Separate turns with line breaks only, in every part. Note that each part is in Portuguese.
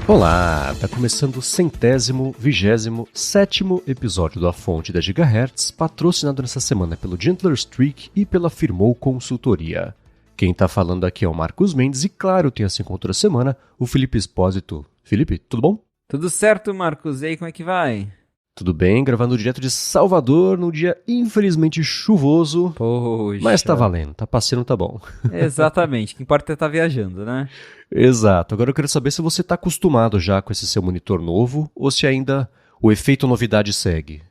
Olá, tá começando o 127º episódio do A Fonte da Gigahertz, patrocinado nessa semana pelo Gentler Streak e pela Firmou Consultoria. Quem tá falando aqui é o Marcos Mendes e, claro, tem assim como toda semana o Felipe Espósito. Felipe, tudo bom?
Tudo certo, Marcos. E aí, como é que vai?
Tudo bem, gravando direto de Salvador, num dia infelizmente chuvoso.
Poxa.
Mas tá valendo, tá passeando, tá bom.
Exatamente, o que importa é estar viajando, né?
Exato, agora eu quero saber se você tá acostumado já com esse seu monitor novo ou se ainda o efeito novidade segue.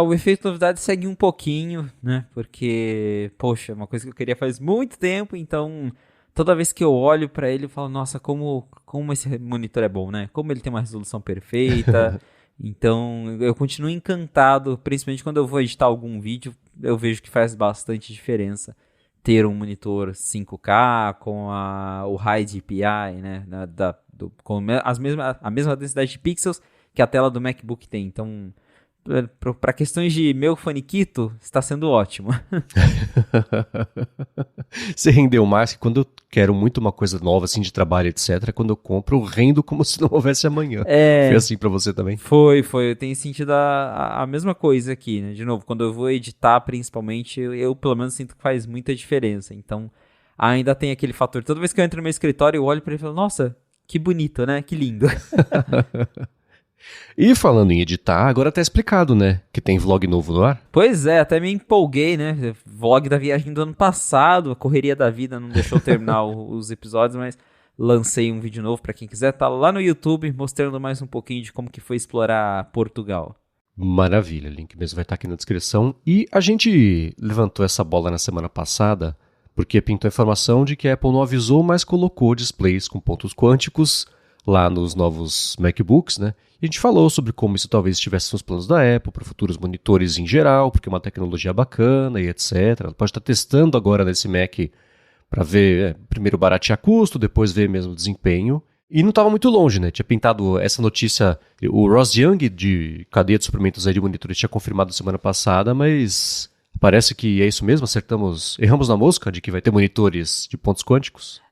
O efeito novidade segue um pouquinho, né? Porque, poxa, é uma coisa que eu queria faz muito tempo, então toda vez que eu olho pra ele, eu falo, nossa, como esse monitor é bom, né? Como ele tem uma resolução perfeita. Então, eu continuo encantado, principalmente quando eu vou editar algum vídeo, eu vejo que faz bastante diferença ter um monitor 5K com o High DPI, né, com a mesma densidade de pixels que a tela do MacBook tem. Então, para questões de meu faniquito, está sendo ótimo.
Você rendeu mais que quando eu quero muito uma coisa nova, assim, de trabalho, etc. Quando eu compro, eu rendo como se não houvesse amanhã. Foi assim pra você também?
Foi. Eu tenho sentido a mesma coisa aqui, né? De novo, quando eu vou editar, principalmente, eu pelo menos sinto que faz muita diferença. Então, ainda tem aquele fator. Toda vez que eu entro no meu escritório, eu olho pra ele e falo, nossa, que bonito, né? Que lindo.
E falando em editar, agora tá explicado, né? Que tem vlog novo no ar.
Pois é, até me empolguei, né? Vlog da viagem do ano passado, a correria da vida não deixou eu terminar os episódios, mas lancei um vídeo novo pra quem quiser. Tá lá no YouTube, mostrando mais um pouquinho de como que foi explorar Portugal.
Maravilha, o link mesmo vai estar aqui na descrição. E a gente levantou essa bola na semana passada, porque pintou a informação de que a Apple não avisou, mas colocou displays com pontos quânticos lá nos novos MacBooks, né? E a gente falou sobre como isso talvez estivesse nos planos da Apple para futuros monitores em geral, porque é uma tecnologia bacana e etc. Ela pode estar testando agora nesse Mac para ver, primeiro baratear custo, depois ver mesmo o desempenho. E não estava muito longe, né? Tinha pintado essa notícia, o Ross Young, de cadeia de suprimentos aí de monitores, tinha confirmado semana passada, mas parece que é isso mesmo, erramos na mosca de que vai ter monitores de pontos quânticos.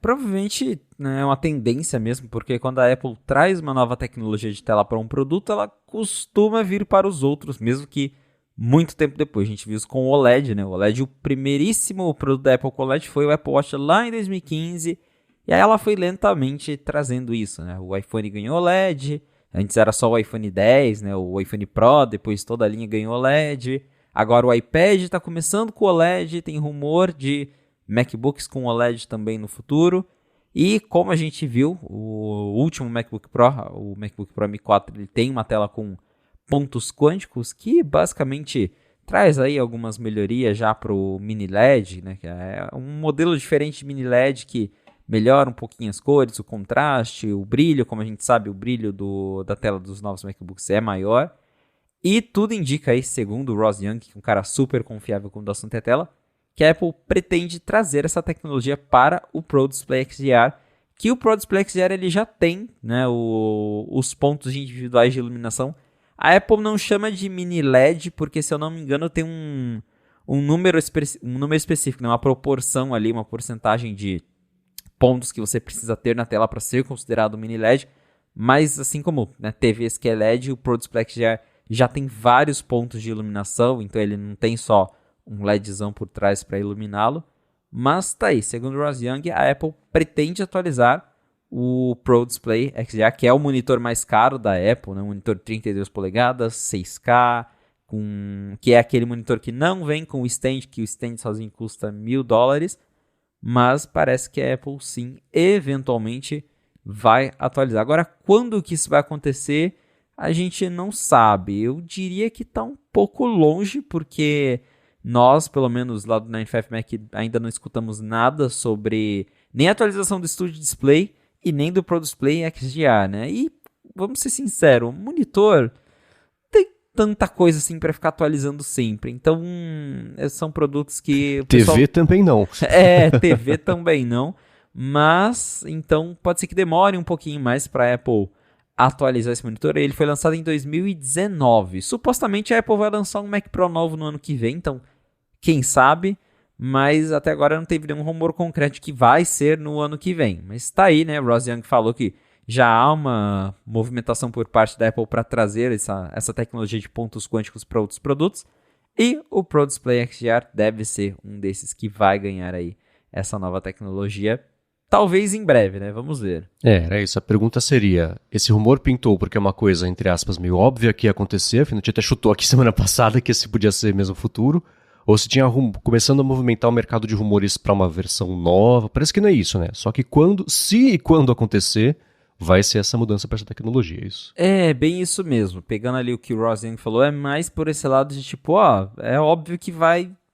Provavelmente, né, é uma tendência mesmo, porque quando a Apple traz uma nova tecnologia de tela para um produto, ela costuma vir para os outros, mesmo que muito tempo depois. A gente viu isso com o OLED, né? O OLED, o primeiríssimo produto da Apple com OLED foi o Apple Watch lá em 2015, e aí ela foi lentamente trazendo isso, né? O iPhone ganhou OLED, antes era só o iPhone 10, né? O iPhone Pro, depois toda a linha ganhou OLED. Agora o iPad está começando com OLED, tem rumor de MacBooks com OLED também no futuro. E como a gente viu, o último MacBook Pro, o MacBook Pro M4, ele tem uma tela com pontos quânticos que basicamente traz aí algumas melhorias já para o Mini LED, né? Que é um modelo diferente de Mini LED que melhora um pouquinho as cores, o contraste, o brilho. Como a gente sabe, o brilho da tela dos novos MacBooks é maior. E tudo indica aí, segundo o Ross Young, que é um cara super confiável quando o assunto é tela, que a Apple pretende trazer essa tecnologia para o Pro Display XDR, que o Pro Display XDR ele já tem, né, os pontos individuais de iluminação. A Apple não chama de mini LED, porque se eu não me engano tem um número específico, né, uma proporção ali, uma porcentagem de pontos que você precisa ter na tela para ser considerado mini LED. Mas assim como, né, TVs que é LED, o Pro Display XDR já tem vários pontos de iluminação, então ele não tem só um LEDzão por trás para iluminá-lo. Mas tá aí, segundo o Ross Young, a Apple pretende atualizar o Pro Display XDR, que é o monitor mais caro da Apple, né? Um monitor 32 polegadas, 6K, que é aquele monitor que não vem com o stand, que o stand sozinho custa $1.000, mas parece que a Apple sim, eventualmente vai atualizar. Agora, quando que isso vai acontecer, a gente não sabe. Eu diria que está um pouco longe, porque nós, pelo menos lá do 95 Mac, ainda não escutamos nada sobre nem a atualização do Studio Display e nem do Pro Display XDR, né? E vamos ser sinceros, o monitor tem tanta coisa assim para ficar atualizando sempre. Então, são produtos que
TV também não.
TV também não. Mas, então, pode ser que demore um pouquinho mais para a Apple atualizar esse monitor. Ele foi lançado em 2019. Supostamente a Apple vai lançar um Mac Pro novo no ano que vem, então quem sabe, mas até agora não teve nenhum rumor concreto de que vai ser no ano que vem. Mas tá aí, né? O Ross Young falou que já há uma movimentação por parte da Apple para trazer essa tecnologia de pontos quânticos para outros produtos. E o Pro Display XDR deve ser um desses que vai ganhar aí essa nova tecnologia. Talvez em breve, né? Vamos ver.
Era isso. A pergunta seria, esse rumor pintou porque é uma coisa, entre aspas, meio óbvia que ia acontecer, afinal a gente até chutou aqui semana passada que esse podia ser mesmo o futuro, ou se tinha começando a movimentar o mercado de rumores para uma versão nova. Parece que não é isso, né? Só que se e quando acontecer, vai ser essa mudança para essa tecnologia, é isso?
É, bem isso mesmo. Pegando ali o que o Rosling falou, é mais por esse lado de tipo, é óbvio que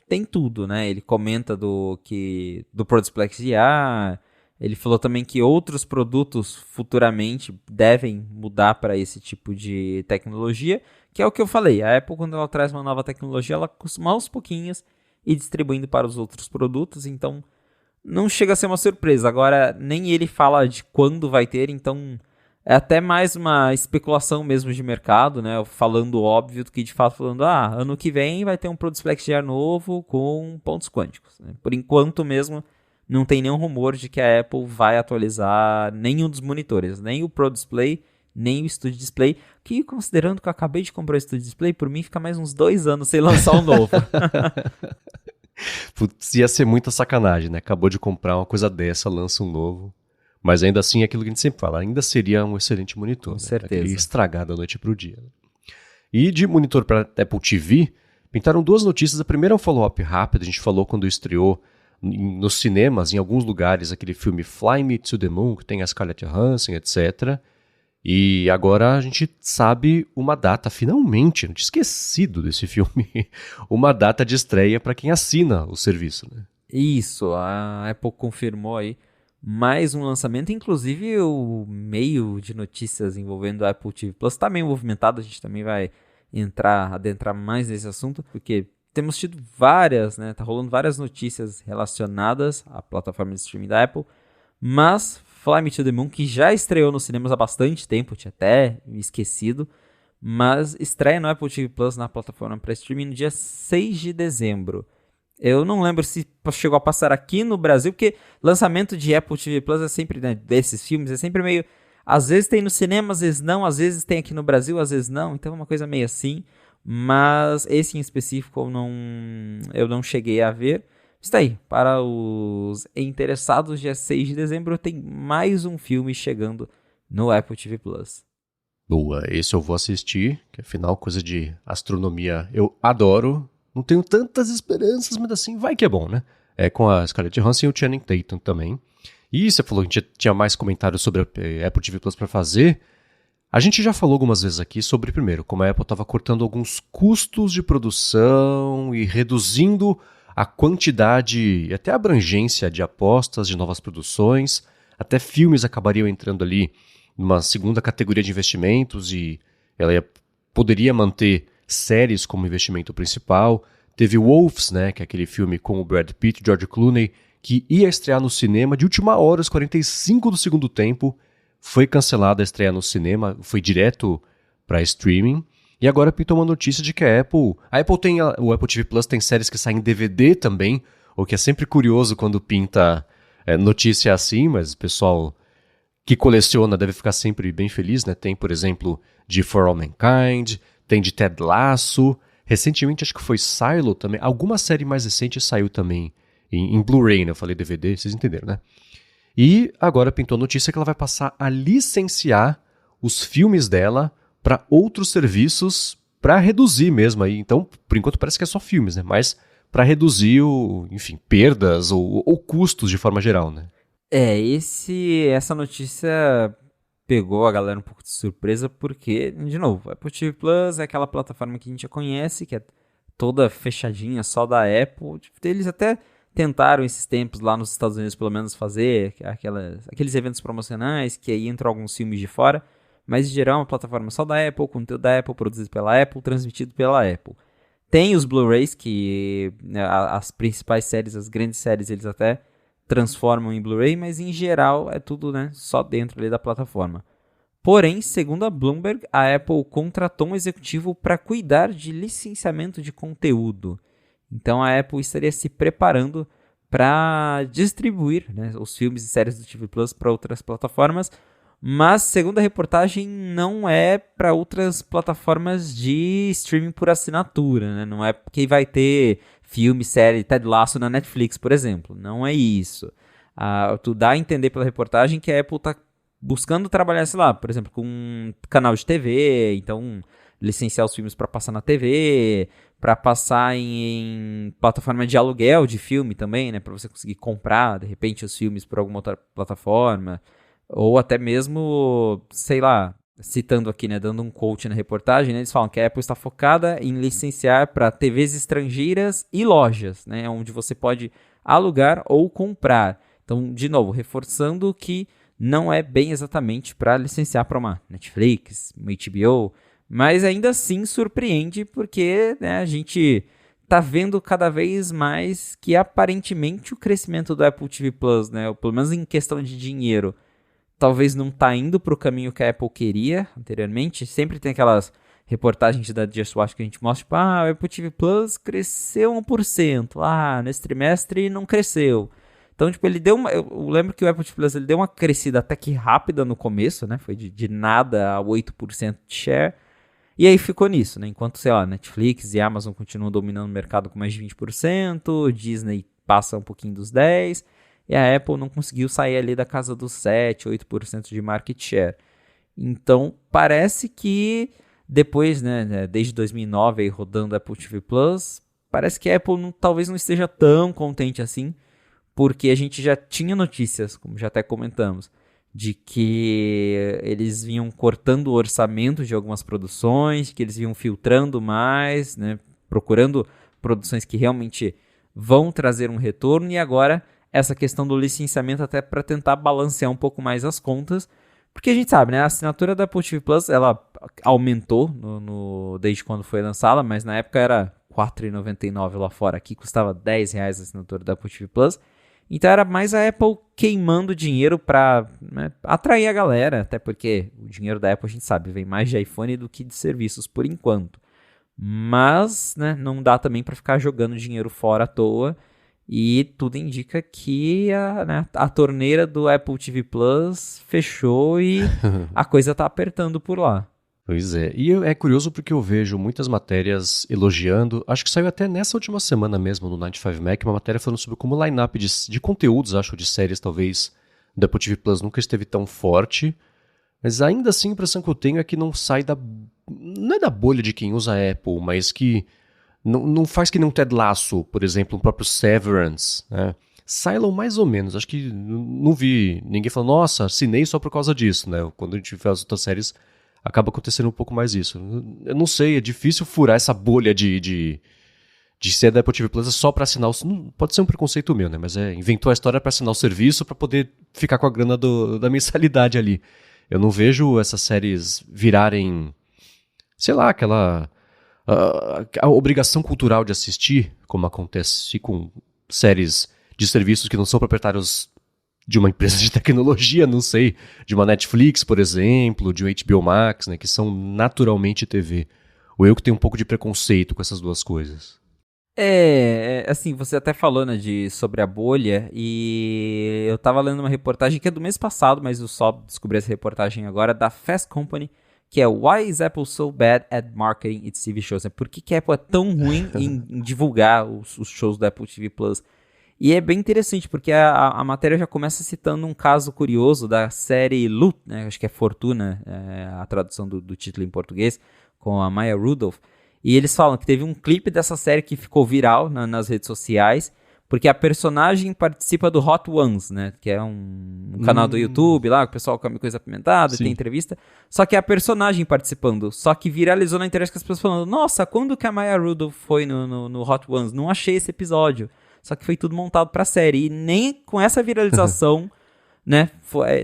tem tudo, né? Ele comenta do Pro Display XDR. Ele falou também que outros produtos futuramente devem mudar para esse tipo de tecnologia, que é o que eu falei. A Apple, quando ela traz uma nova tecnologia, ela costuma aos pouquinhos ir distribuindo para os outros produtos, então não chega a ser uma surpresa. Agora, nem ele fala de quando vai ter, então é até mais uma especulação mesmo de mercado, né? Falando óbvio do que de fato falando, ano que vem vai ter um Pro Display XDR novo com pontos quânticos, né? Por enquanto mesmo, não tem nenhum rumor de que a Apple vai atualizar nenhum dos monitores, nem o Pro Display, nem o Studio Display, que considerando que eu acabei de comprar o Studio Display, por mim fica mais uns 2 anos sem lançar um novo.
Putz, ia ser muita sacanagem, né? Acabou de comprar uma coisa dessa, lança um novo. Mas ainda assim, é aquilo que a gente sempre fala, ainda seria um excelente monitor.
Com
né?
certeza.
Aquele estragar da noite pro dia. E de monitor para Apple TV, pintaram 2 notícias. A primeira é um follow-up rápido, a gente falou quando estreou nos cinemas, em alguns lugares, aquele filme Fly Me to the Moon, que tem a Scarlett Johansson, etc. E agora a gente sabe uma data, finalmente, não tinha esquecido desse filme, uma data de estreia para quem assina o serviço. Né?
Isso, a Apple confirmou aí mais um lançamento, inclusive o meio de notícias envolvendo a Apple TV Plus está meio movimentado, a gente também vai adentrar mais nesse assunto, porque temos tido várias, né, tá rolando várias notícias relacionadas à plataforma de streaming da Apple, mas Fly Me to the Moon, que já estreou nos cinemas há bastante tempo, tinha até me esquecido, mas estreia no Apple TV Plus na plataforma para streaming no dia 6 de dezembro. Eu não lembro se chegou a passar aqui no Brasil, porque lançamento de Apple TV Plus é sempre, né, desses filmes, é sempre meio... Às vezes tem no cinema, às vezes não, às vezes tem aqui no Brasil, às vezes não, então é uma coisa meio assim. Mas esse em específico eu não cheguei a ver. Está aí, para os interessados, dia 6 de dezembro tem mais um filme chegando no Apple TV Plus.
Boa, esse eu vou assistir, que afinal coisa de astronomia eu adoro. Não tenho tantas esperanças, mas assim, vai que é bom, né? É com a Scarlett Johansson e o Channing Tatum também. E você falou que tinha mais comentários sobre a Apple TV Plus para fazer. A gente já falou algumas vezes aqui sobre, primeiro, como a Apple estava cortando alguns custos de produção e reduzindo a quantidade e até a abrangência de apostas de novas produções. Até filmes acabariam entrando ali numa segunda categoria de investimentos e ela poderia manter séries como investimento principal. Teve Wolves, né, que é aquele filme com o Brad Pitt e George Clooney, que ia estrear no cinema de última hora, aos 45 do segundo tempo. Foi cancelada a estreia no cinema, foi direto para streaming. E agora pintou uma notícia de que a Apple tem o Apple TV Plus tem séries que saem em DVD também, o que é sempre curioso quando pinta notícia assim, mas o pessoal que coleciona deve ficar sempre bem feliz, né? Tem, por exemplo, de For All Mankind, tem de Ted Lasso, recentemente acho que foi Silo também, alguma série mais recente saiu também em Blu-ray, né? Eu falei DVD, vocês entenderam, né? E agora pintou a notícia que ela vai passar a licenciar os filmes dela para outros serviços para reduzir mesmo aí. Então, por enquanto parece que é só filmes, né? Mas para reduzir perdas ou custos de forma geral, né?
Essa notícia pegou a galera um pouco de surpresa porque, de novo, a Apple TV Plus é aquela plataforma que a gente já conhece, que é toda fechadinha, só da Apple. Eles até tentaram esses tempos lá nos Estados Unidos pelo menos fazer aqueles eventos promocionais que aí entram alguns filmes de fora, mas em geral é uma plataforma só da Apple, conteúdo da Apple, produzido pela Apple, transmitido pela Apple. Tem os Blu-rays que as principais séries, as grandes séries, eles até transformam em Blu-ray, mas em geral é tudo, né, só dentro ali da plataforma. Porém, segundo a Bloomberg, a Apple contratou um executivo para cuidar de licenciamento de conteúdo. Então a Apple estaria se preparando para distribuir, né, os filmes e séries do TV Plus para outras plataformas, Mas, segundo a reportagem, não é para outras plataformas de streaming por assinatura, né? Não é porque vai ter filme, série, Ted Lasso na Netflix, por exemplo. Não é isso. Tu dá a entender pela reportagem que a Apple está buscando trabalhar, sei lá, por exemplo, com um canal de TV, então licenciar os filmes para passar na TV, para passar em plataforma de aluguel de filme também, né? Para você conseguir comprar, de repente, os filmes por alguma outra plataforma. Ou até mesmo, sei lá, citando aqui, né, dando um quote na reportagem, né, eles falam que a Apple está focada em licenciar para TVs estrangeiras e lojas, né, onde você pode alugar ou comprar. Então, de novo, reforçando que não é bem exatamente para licenciar para uma Netflix, uma HBO, mas ainda assim surpreende porque, né, a gente tá vendo cada vez mais que aparentemente o crescimento do Apple TV Plus, né, pelo menos em questão de dinheiro, talvez não tá indo para o caminho que a Apple queria anteriormente. Sempre tem aquelas reportagens da Just Watch que a gente mostra, tipo, o Apple TV Plus cresceu 1%, nesse trimestre não cresceu. Então, tipo, ele deu eu lembro que o Apple TV Plus ele deu uma crescida até que rápida no começo, né? Foi de nada a 8% de share. E aí ficou nisso, né? Enquanto, sei lá, Netflix e Amazon continuam dominando o mercado com mais de 20%, Disney passa um pouquinho dos 10%, e a Apple não conseguiu sair ali da casa dos 7, 8% de market share. Então, parece que depois, né, desde 2009 aí rodando a Apple TV Plus, parece que a Apple talvez não esteja tão contente assim, porque a gente já tinha notícias, como já até comentamos, de que eles vinham cortando o orçamento de algumas produções, que eles vinham filtrando mais, né, procurando produções que realmente vão trazer um retorno, e agora essa questão do licenciamento até para tentar balancear um pouco mais as contas, porque a gente sabe, né, a assinatura da Apple TV Plus, ela aumentou desde quando foi lançada, mas na época era R$ 4,99 lá fora, aqui custava R$10 a assinatura da Apple TV Plus, então era mais a Apple queimando dinheiro para, né, atrair a galera, até porque o dinheiro da Apple a gente sabe, vem mais de iPhone do que de serviços por enquanto, mas, né, não dá também para ficar jogando dinheiro fora à toa. E tudo indica que a torneira do Apple TV Plus fechou e a coisa tá apertando por lá.
Pois é, e é curioso porque eu vejo muitas matérias elogiando, acho que saiu até nessa última semana mesmo no 95Mac, uma matéria falando sobre como o line-up de conteúdos, acho, de séries talvez, do Apple TV Plus nunca esteve tão forte, mas ainda assim a impressão que eu tenho é que não sai não é da bolha de quem usa a Apple, mas que não faz que nem um Ted Lasso, por exemplo, um próprio Severance, né? Silo mais ou menos, acho que não vi ninguém falando, nossa, assinei só por causa disso, né? Quando a gente vê as outras séries, acaba acontecendo um pouco mais isso. Eu não sei, é difícil furar essa bolha de ser da Apple TV Plus só pra assinar pode ser um preconceito meu, né? Mas inventou a história pra assinar o serviço pra poder ficar com a grana da mensalidade ali. Eu não vejo essas séries virarem, sei lá, aquela a obrigação cultural de assistir, como acontece com séries de serviços que não são proprietários de uma empresa de tecnologia, não sei, de uma Netflix, por exemplo, de um HBO Max, né, que são naturalmente TV. Ou eu que tenho um pouco de preconceito com essas duas coisas.
Assim, você até falou, né, sobre a bolha, e eu tava lendo uma reportagem que é do mês passado, mas eu só descobri essa reportagem agora, da Fast Company, que é Why is Apple so bad at marketing its TV shows? Por que a Apple é tão ruim em divulgar os shows da Apple TV Plus? E é bem interessante, porque a matéria já começa citando um caso curioso da série Loot, né? Acho que é Fortuna, a tradução do título em português, com a Maya Rudolph. E eles falam que teve um clipe dessa série que ficou viral nas redes sociais, porque a personagem participa do Hot Ones, né? Que é um canal do YouTube lá, que o pessoal come coisa apimentada, tem entrevista. Só que é a personagem participando. Só que viralizou na internet com as pessoas falando, nossa, quando que a Maya Rudolph foi no Hot Ones? Não achei esse episódio. Só que foi tudo montado pra série. E nem com essa viralização, né?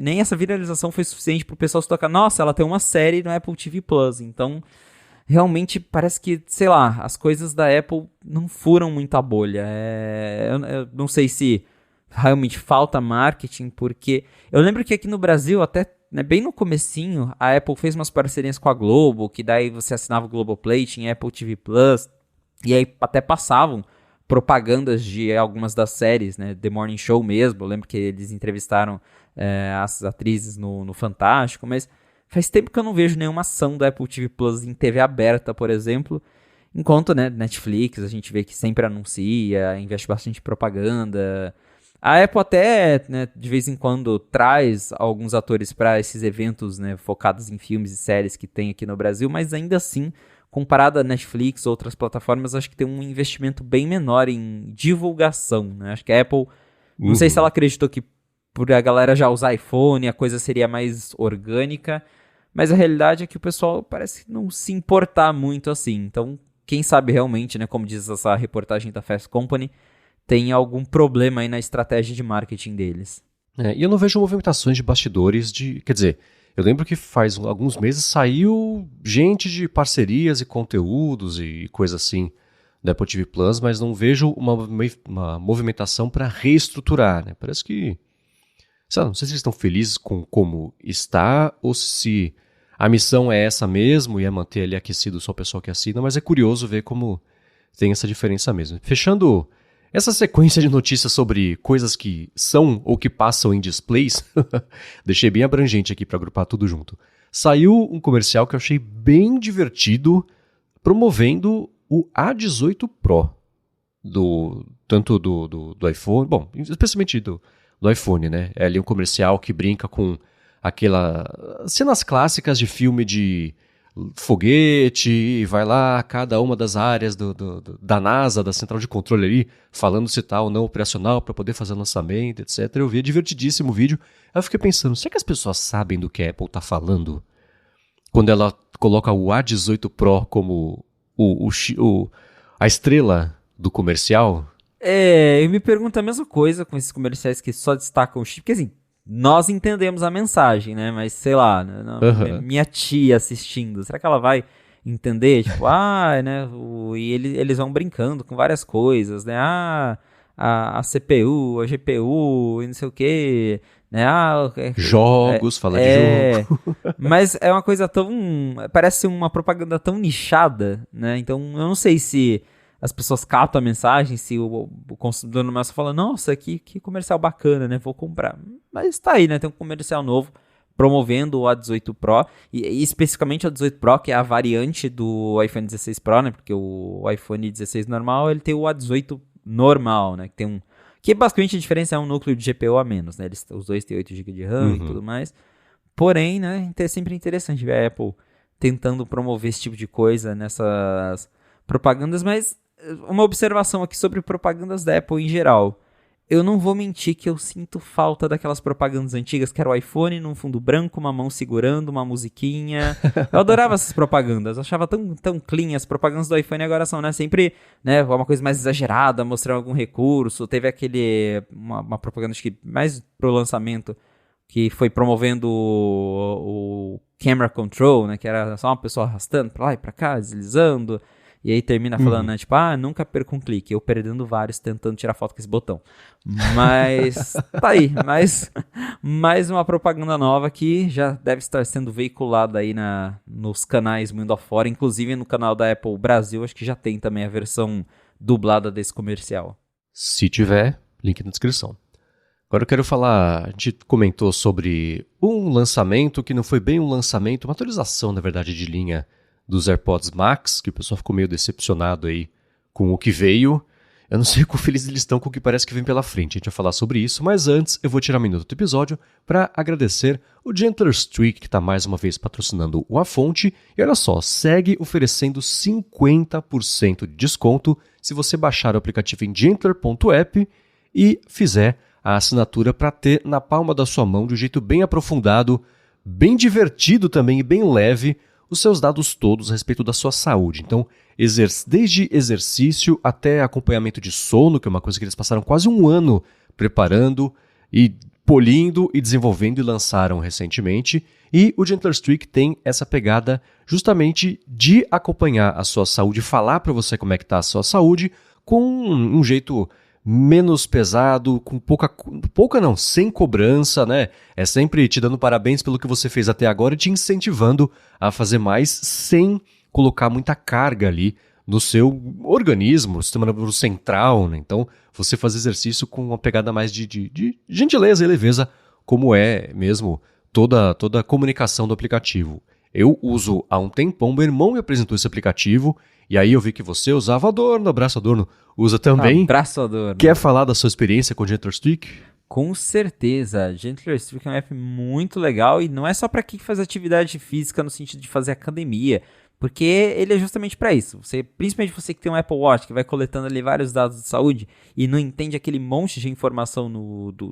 Nem essa viralização foi suficiente pro pessoal se tocar. Nossa, ela tem uma série no Apple TV Plus. Então, realmente parece que, sei lá, as coisas da Apple não furam muita bolha. Eu não sei se realmente falta marketing, porque eu lembro que aqui no Brasil, até, né, bem no comecinho, a Apple fez umas parcerias com a Globo, que daí você assinava o Globoplay, tinha Apple TV Plus, e aí até passavam propagandas de algumas das séries, né? The Morning Show mesmo, eu lembro que eles entrevistaram as atrizes no Fantástico, mas faz tempo que eu não vejo nenhuma ação da Apple TV Plus em TV aberta, por exemplo, enquanto, né, Netflix, a gente vê que sempre anuncia, investe bastante em propaganda. A Apple até, né, de vez em quando traz alguns atores para esses eventos, né, focados em filmes e séries que tem aqui no Brasil, mas ainda assim, comparado a Netflix ou outras plataformas, acho que tem um investimento bem menor em divulgação, né? Acho que a Apple, não sei se ela acreditou que por a galera já usar iPhone, a coisa seria mais orgânica, mas a realidade é que o pessoal parece não se importar muito assim. Então, quem sabe realmente, né, como diz essa reportagem da Fast Company, tem algum problema aí na estratégia de marketing deles.
E eu não vejo movimentações de bastidores quer dizer, eu lembro que faz alguns meses saiu gente de parcerias e conteúdos e coisa assim da Apple TV Plus, mas não vejo uma movimentação para reestruturar, né? Parece que, sei lá, não sei se eles estão felizes com como está ou se a missão é essa mesmo e é manter ali aquecido só o pessoal que assina, mas é curioso ver como tem essa diferença mesmo. Fechando essa sequência de notícias sobre coisas que são ou que passam em displays, deixei bem abrangente aqui para agrupar tudo junto. Saiu um comercial que eu achei bem divertido, promovendo o A18 Pro, tanto do iPhone, bom, especialmente do iPhone, né? É ali um comercial que brinca com aquelas cenas clássicas de filme de foguete, e vai lá, cada uma das áreas da NASA, da central de controle ali, falando se tá ou não operacional para poder fazer lançamento, etc. Eu vi, é divertidíssimo o vídeo. Aí eu fiquei pensando, será que as pessoas sabem do que a Apple tá falando? Quando ela coloca o A18 Pro como a estrela do comercial?
Eu me pergunto a mesma coisa com esses comerciais que só destacam o chip, porque assim, nós entendemos a mensagem, né? Mas sei lá, minha tia assistindo, será que ela vai entender? Tipo, né? E eles vão brincando com várias coisas, né? A CPU, a GPU e não sei o que, né?
Jogos, fala de jogo.
Mas é uma coisa tão... Parece uma propaganda tão nichada, né? Então eu não sei se as pessoas captam a mensagem, se o consumidor no máximo fala, nossa, que comercial bacana, né? Vou comprar. Mas tá aí, né? Tem um comercial novo promovendo o A18 Pro, e especificamente o A18 Pro, que é a variante do iPhone 16 Pro, né? Porque o iPhone 16 normal, ele tem o A18 normal, né? Que basicamente a diferença é um núcleo de GPU a menos, né? Os dois têm 8 GB de RAM e tudo mais. Porém, né? É sempre interessante ver a Apple tentando promover esse tipo de coisa nessas propagandas, mas uma observação aqui sobre propagandas da Apple em geral. Eu não vou mentir que eu sinto falta daquelas propagandas antigas, que era o iPhone num fundo branco, uma mão segurando, uma musiquinha. Eu adorava essas propagandas, achava tão clean. As propagandas do iPhone agora são, né, sempre, né, uma coisa mais exagerada, mostrando algum recurso. Teve uma propaganda, acho que mais pro lançamento, que foi promovendo o camera control, né, que era só uma pessoa arrastando pra lá e pra cá, deslizando. E aí termina falando, né, tipo, nunca perco um clique. Eu perdendo vários, tentando tirar foto com esse botão. Mas, tá aí. Mais uma propaganda nova que já deve estar sendo veiculada aí nos canais mundo afora. Inclusive no canal da Apple Brasil, acho que já tem também a versão dublada desse comercial.
Se tiver, link na descrição. Agora eu quero falar, a gente comentou sobre um lançamento que não foi bem um lançamento, uma atualização, na verdade, de linha dos AirPods Max, que o pessoal ficou meio decepcionado aí com o que veio. Eu não sei quão felizes eles estão com o que parece que vem pela frente. A gente vai falar sobre isso, mas antes eu vou tirar um minuto do episódio para agradecer o Gentler Streak, que está mais uma vez patrocinando o A Fonte. E olha só, segue oferecendo 50% de desconto se você baixar o aplicativo em gentler.app e fizer a assinatura para ter na palma da sua mão, de um jeito bem aprofundado, bem divertido também e bem leve, os seus dados todos a respeito da sua saúde. Então, desde exercício até acompanhamento de sono, que é uma coisa que eles passaram quase um ano preparando e polindo e desenvolvendo e lançaram recentemente. E o Gentler Streak tem essa pegada justamente de acompanhar a sua saúde, falar para você como é que está a sua saúde, com um jeito menos pesado, com sem cobrança, né? É sempre te dando parabéns pelo que você fez até agora e te incentivando a fazer mais sem colocar muita carga ali no seu organismo, sistema nervoso central, né? Então, você faz exercício com uma pegada mais de gentileza e leveza, como é mesmo toda a comunicação do aplicativo. Eu uso há um tempão, meu irmão me apresentou esse aplicativo, e aí eu vi que você usava Adorno, Abraço Adorno usa também.
Abraço, Adorno.
Quer falar da sua experiência com o Gentler Streak?
Com certeza, Gentler Streak é um app muito legal e não é só para quem faz atividade física no sentido de fazer academia, porque ele é justamente para isso. Principalmente você que tem um Apple Watch, que vai coletando ali vários dados de saúde e não entende aquele monte de informação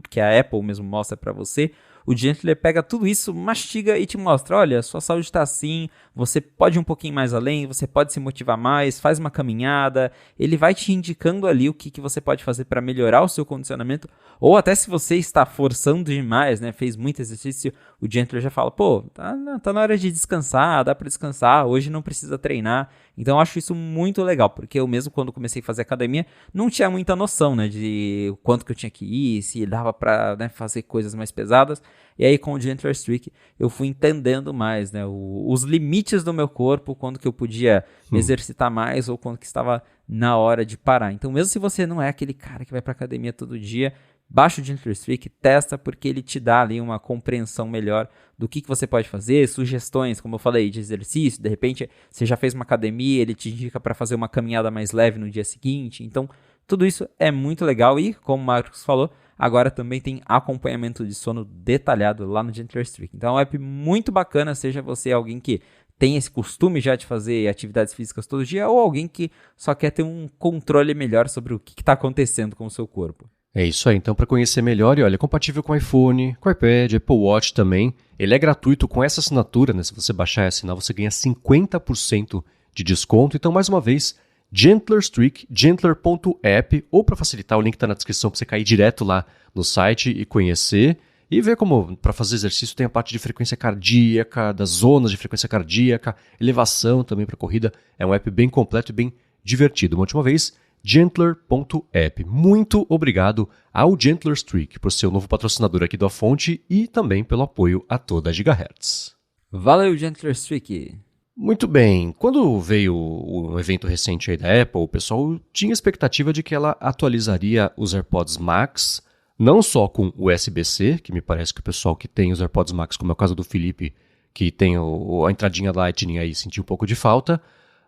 que a Apple mesmo mostra para você, o Gentler pega tudo isso, mastiga e te mostra, olha, sua saúde está assim, você pode ir um pouquinho mais além, você pode se motivar mais, faz uma caminhada, ele vai te indicando ali o que você pode fazer para melhorar o seu condicionamento, ou até se você está forçando demais, né, fez muito exercício, o Gentler já fala, pô, tá na hora de descansar, dá para descansar, hoje não precisa treinar. Então eu acho isso muito legal, porque eu mesmo quando comecei a fazer academia não tinha muita noção, né, de o quanto que eu tinha que ir, se dava pra, né, fazer coisas mais pesadas. E aí com o Gentler Streak eu fui entendendo mais, né, os limites do meu corpo, quando que eu podia me exercitar mais ou quando que estava na hora de parar. Então mesmo se você não é aquele cara que vai pra academia todo dia, baixa o Gentler Streak, testa, porque ele te dá ali uma compreensão melhor do que você pode fazer, sugestões, como eu falei, de exercício, de repente você já fez uma academia, ele te indica para fazer uma caminhada mais leve no dia seguinte, então tudo isso é muito legal e, como o Marcos falou, agora também tem acompanhamento de sono detalhado lá no Gentler Streak, então é um app muito bacana, seja você alguém que tem esse costume já de fazer atividades físicas todo dia ou alguém que só quer ter um controle melhor sobre o que está acontecendo com o seu corpo.
É isso aí, então para conhecer melhor, e olha, é compatível com iPhone, com iPad, Apple Watch também. Ele é gratuito com essa assinatura, né? Se você baixar e assinar, você ganha 50% de desconto. Então, mais uma vez, Gentler Streak, gentler.app, ou para facilitar, o link está na descrição para você cair direto lá no site e conhecer. E ver como, para fazer exercício, tem a parte de frequência cardíaca, das zonas de frequência cardíaca, elevação também para corrida. É um app bem completo e bem divertido. Uma última vez, Gentler.app. Muito obrigado ao Gentler Streak por ser o novo patrocinador aqui da Fonte e também pelo apoio a toda a Gigahertz.
Valeu, Gentler Streak!
Muito bem, quando veio o evento recente aí da Apple, o pessoal tinha expectativa de que ela atualizaria os AirPods Max, não só com USB-C, que me parece que o pessoal que tem os AirPods Max, como é o caso do Felipe, que tem a entradinha Lightning aí, sentiu um pouco de falta,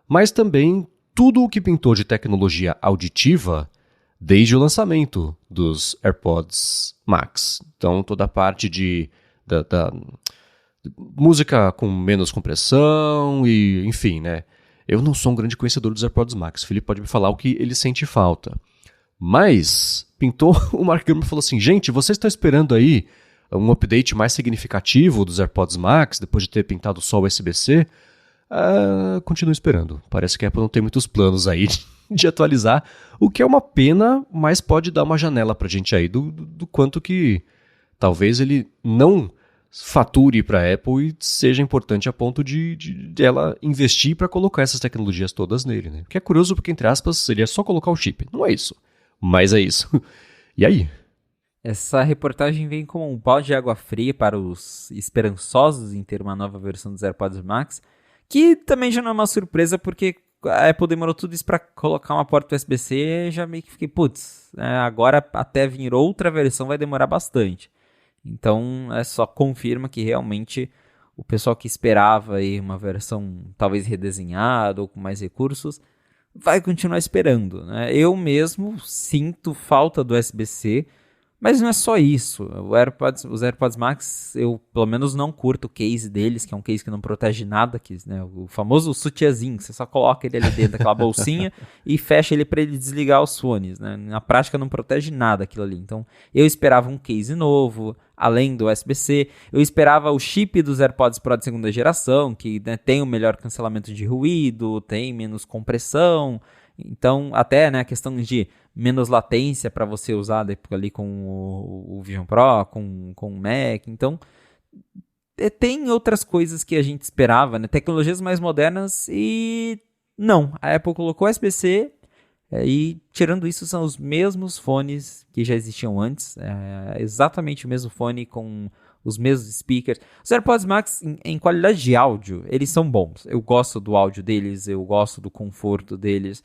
mas também tudo o que pintou de tecnologia auditiva desde o lançamento dos AirPods Max. Então, toda a parte da música com menos compressão e, enfim, né? Eu não sou um grande conhecedor dos AirPods Max. O Felipe pode me falar o que ele sente falta. Mas pintou, o Mark Gurman falou assim, gente, vocês estão esperando aí um update mais significativo dos AirPods Max, depois de ter pintado só o USB-C? Continuo esperando. Parece que a Apple não tem muitos planos aí de atualizar, o que é uma pena, mas pode dar uma janela pra gente aí do quanto que talvez ele não fature para a Apple e seja importante a ponto de ela investir para colocar essas tecnologias todas nele, né? Que é curioso porque, entre aspas, seria só colocar o chip. Não é isso, mas é isso. E aí?
Essa reportagem vem como um balde de água fria para os esperançosos em ter uma nova versão dos AirPods Max, que também já não é uma surpresa, porque a Apple demorou tudo isso para colocar uma porta USB-C, já meio que fiquei, putz, agora até vir outra versão vai demorar bastante. Então, só confirma que realmente o pessoal que esperava aí uma versão talvez redesenhada ou com mais recursos, vai continuar esperando, né? Eu mesmo sinto falta do USB-C, mas não é só isso. Os AirPods Max, eu pelo menos não curto o case deles, que é um case que não protege nada, né, o famoso sutiãzinho, você só coloca ele ali dentro daquela bolsinha e fecha ele para ele desligar os fones, né? Na prática não protege nada aquilo ali. Então eu esperava um case novo, além do USB-C. Eu esperava o chip dos AirPods Pro de segunda geração, que, né, tem o melhor cancelamento de ruído, tem menos compressão. Então, até, né, a questão de menos latência para você usar ali com o Vision Pro, com o Mac. Então, tem outras coisas que a gente esperava, né? Tecnologias mais modernas e não. A Apple colocou USB-C e, tirando isso, são os mesmos fones que já existiam antes. Exatamente o mesmo fone com os mesmos speakers. Os AirPods Max, em qualidade de áudio, eles são bons. Eu gosto do áudio deles, eu gosto do conforto deles.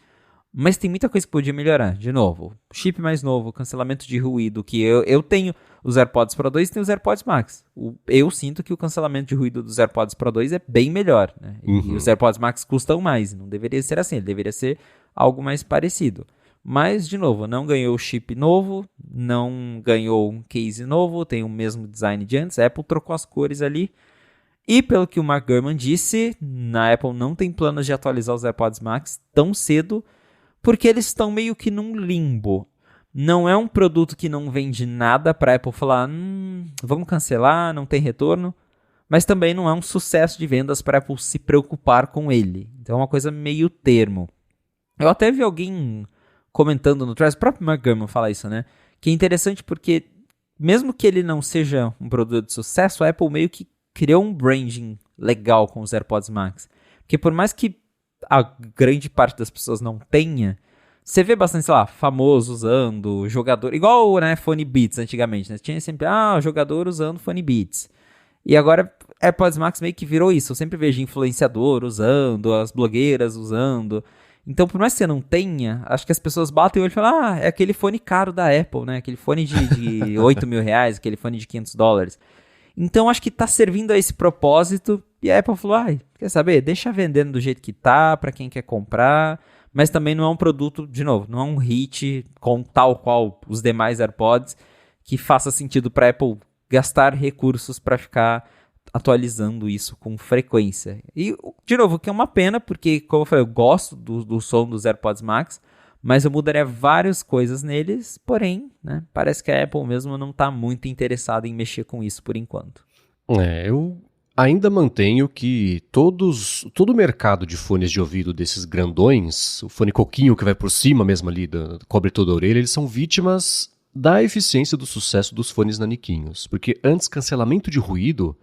Mas tem muita coisa que podia melhorar. De novo, chip mais novo, cancelamento de ruído, que eu tenho os AirPods Pro 2 e tenho os AirPods Max. Eu sinto que o cancelamento de ruído dos AirPods Pro 2 é bem melhor, né? E os AirPods Max custam mais. Não deveria ser assim, ele deveria ser algo mais parecido. Mas, de novo, não ganhou chip novo, não ganhou um case novo, tem o mesmo design de antes. A Apple trocou as cores ali. E pelo que o Mark Gurman disse, na Apple não tem planos de atualizar os AirPods Max tão cedo, porque eles estão meio que num limbo. Não é um produto que não vende nada para a Apple falar, vamos cancelar, não tem retorno. Mas também não é um sucesso de vendas para a Apple se preocupar com ele. Então é uma coisa meio termo. Eu até vi alguém comentando no Threads, o próprio Mark Gurman fala isso, né? Que é interessante porque, mesmo que ele não seja um produto de sucesso, a Apple meio que criou um branding legal com os AirPods Max. Porque por mais que a grande parte das pessoas não tenha, você vê bastante, sei lá, famoso usando, jogador, igual, né, Fone Beats antigamente, né? Tinha sempre, jogador usando Fone Beats. E agora, AirPods Max meio que virou isso. Eu sempre vejo influenciador usando, as blogueiras usando. Então, por mais que você não tenha, acho que as pessoas batem o olho e falam, é aquele fone caro da Apple, né? Aquele fone de 8 mil reais, aquele fone de $500. Então, acho que tá servindo a esse propósito. E a Apple falou, quer saber? Deixa vendendo do jeito que tá, pra quem quer comprar. Mas também não é um produto, de novo, não é um hit com tal qual os demais AirPods que faça sentido pra Apple gastar recursos para ficar atualizando isso com frequência. E, de novo, o que é uma pena, porque, como eu falei, eu gosto do som dos AirPods Max, mas eu mudaria várias coisas neles, porém, né, parece que a Apple mesmo não está muito interessada em mexer com isso por enquanto.
Eu ainda mantenho que todo o mercado de fones de ouvido desses grandões, o fone coquinho que vai por cima mesmo ali, cobre toda a orelha, eles são vítimas da eficiência do sucesso dos fones naniquinhos. Porque antes, cancelamento de ruído,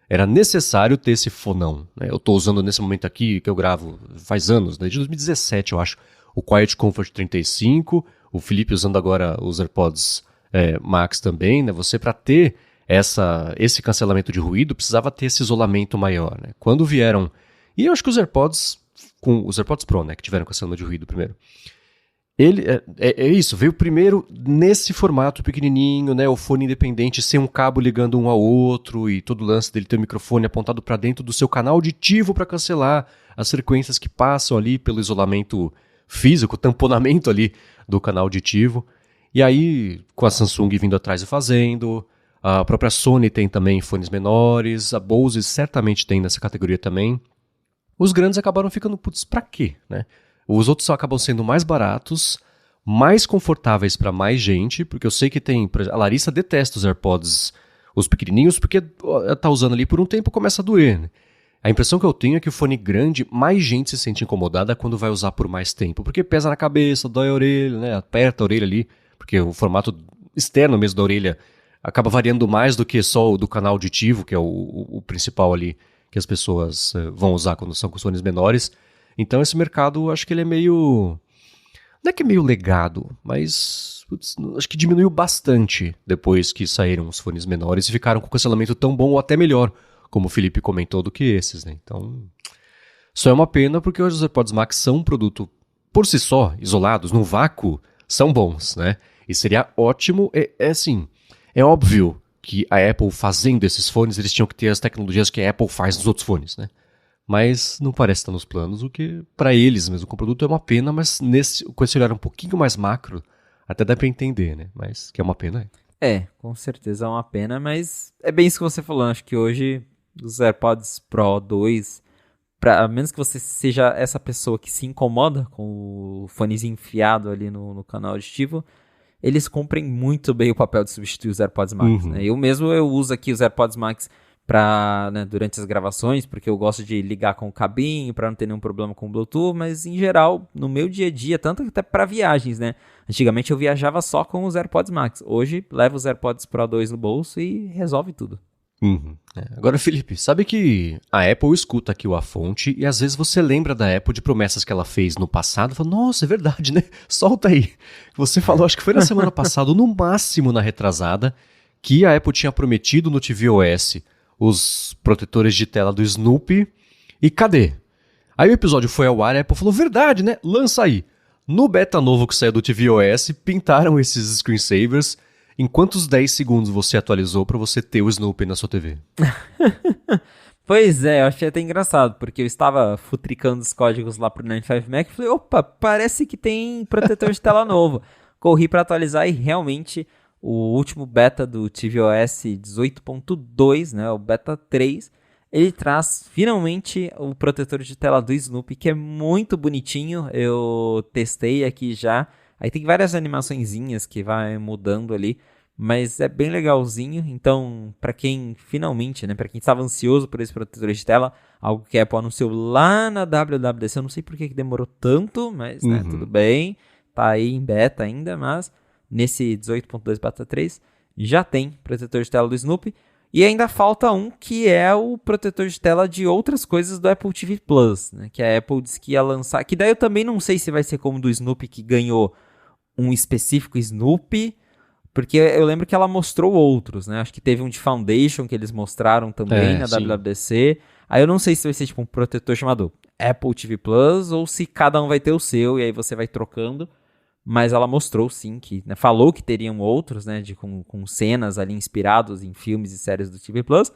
era necessário ter esse fonão. Né? Eu estou usando nesse momento aqui, que eu gravo faz anos, né? De 2017 eu acho, o Quiet Comfort 35, o Felipe usando agora os AirPods Max também. Né? Você, para ter esse cancelamento de ruído, precisava ter esse isolamento maior. Né? Quando vieram... E eu acho que os AirPods Pro, né, que tiveram cancelamento de ruído primeiro, ele é isso, veio primeiro nesse formato pequenininho, né, o fone independente sem um cabo ligando um ao outro e todo o lance dele ter o microfone apontado para dentro do seu canal auditivo para cancelar as frequências que passam ali pelo isolamento físico, tamponamento ali do canal auditivo. E aí, com a Samsung vindo atrás e fazendo, a própria Sony tem também fones menores, a Bose certamente tem nessa categoria também. Os grandes acabaram ficando, pra quê, né? Os outros só acabam sendo mais baratos, mais confortáveis para mais gente, porque eu sei que tem... A Larissa detesta os AirPods, os pequenininhos, porque ela tá usando ali por um tempo e começa a doer. Né? A impressão que eu tenho é que o fone grande, mais gente se sente incomodada quando vai usar por mais tempo, porque pesa na cabeça, dói a orelha, né? Aperta a orelha ali, porque o formato externo mesmo da orelha acaba variando mais do que só o do canal auditivo, que é o principal ali que as pessoas vão usar quando são com fones menores. Então esse mercado, acho que ele é meio... Não é que é meio legado, mas acho que diminuiu bastante depois que saíram os fones menores e ficaram com cancelamento tão bom ou até melhor, como o Felipe comentou, do que esses, né? Então, só é uma pena porque os AirPods Max são um produto, por si só, isolados, no vácuo, são bons, né? E seria ótimo, assim, é óbvio que a Apple fazendo esses fones, eles tinham que ter as tecnologias que a Apple faz nos outros fones, né? Mas não parece estar nos planos, o que para eles mesmo com o produto é uma pena, mas com esse olhar um pouquinho mais macro, até dá para entender, né? Mas que é uma pena.
Com certeza é uma pena, mas é bem isso que você falou. Acho que hoje os AirPods Pro 2, a menos que você seja essa pessoa que se incomoda com o fonezinho enfiado ali no canal auditivo, eles cumprem muito bem o papel de substituir os AirPods Max. Né? Eu uso aqui os AirPods Max durante as gravações, porque eu gosto de ligar com o cabinho para não ter nenhum problema com o Bluetooth, mas em geral, no meu dia a dia, tanto até para viagens, né? Antigamente eu viajava só com os AirPods Max, hoje levo os AirPods Pro 2 no bolso e resolve tudo.
Agora, Felipe, sabe que a Apple escuta aqui o A Fonte e às vezes você lembra da Apple de promessas que ela fez no passado e fala, nossa, é verdade, né? Solta aí. Você falou, acho que foi na semana passada, ou no máximo na retrasada, que a Apple tinha prometido no tvOS os protetores de tela do Snoopy. E cadê? Aí o episódio foi ao ar, a Apple falou, verdade, né? Lança aí. No beta novo que saiu do tvOS, pintaram esses screensavers. Em quantos 10 segundos você atualizou para você ter o Snoopy na sua TV?
Pois é, eu achei até engraçado, porque eu estava futricando os códigos lá pro 95 Mac e falei, opa, parece que tem protetor de tela novo. Corri para atualizar e realmente o último beta do tvOS 18.2, né, o beta 3, ele traz finalmente o protetor de tela do Snoopy, que é muito bonitinho, eu testei aqui já. Aí tem várias animaçõezinhas que vai mudando ali, mas é bem legalzinho. Então, para quem finalmente, né, para quem estava ansioso por esse protetor de tela, algo que a Apple anunciou lá na WWDC, eu não sei por que demorou tanto, mas né, tudo bem, tá aí em beta ainda, mas nesse 18.2 beta 3 já tem protetor de tela do Snoopy. E ainda falta um que é o protetor de tela de outras coisas do Apple TV Plus, né, que a Apple disse que ia lançar, que daí eu também não sei se vai ser como do Snoopy, que ganhou um específico Snoopy, porque eu lembro que ela mostrou outros, né? Acho que teve um de Foundation que eles mostraram também na WWDC. Aí eu não sei se vai ser tipo um protetor chamado Apple TV Plus ou se cada um vai ter o seu e aí você vai trocando. Mas ela mostrou sim que, né, falou que teriam outros, né, com cenas ali inspirados em filmes e séries do TV Plus.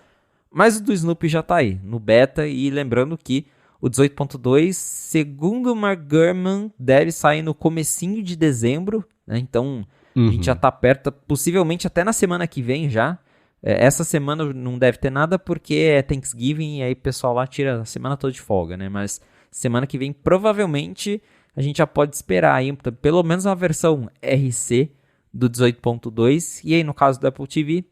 Mas o do Snoopy já tá aí, no beta, e lembrando que o 18.2, segundo o Mark Gurman, deve sair no comecinho de dezembro, né? Então a gente já tá perto, possivelmente até na semana que vem já. Essa semana não deve ter nada porque é Thanksgiving e aí o pessoal lá tira a semana toda de folga, né? Mas semana que vem provavelmente a gente já pode esperar aí, pelo menos uma versão RC do 18.2. E aí no caso do Apple TV,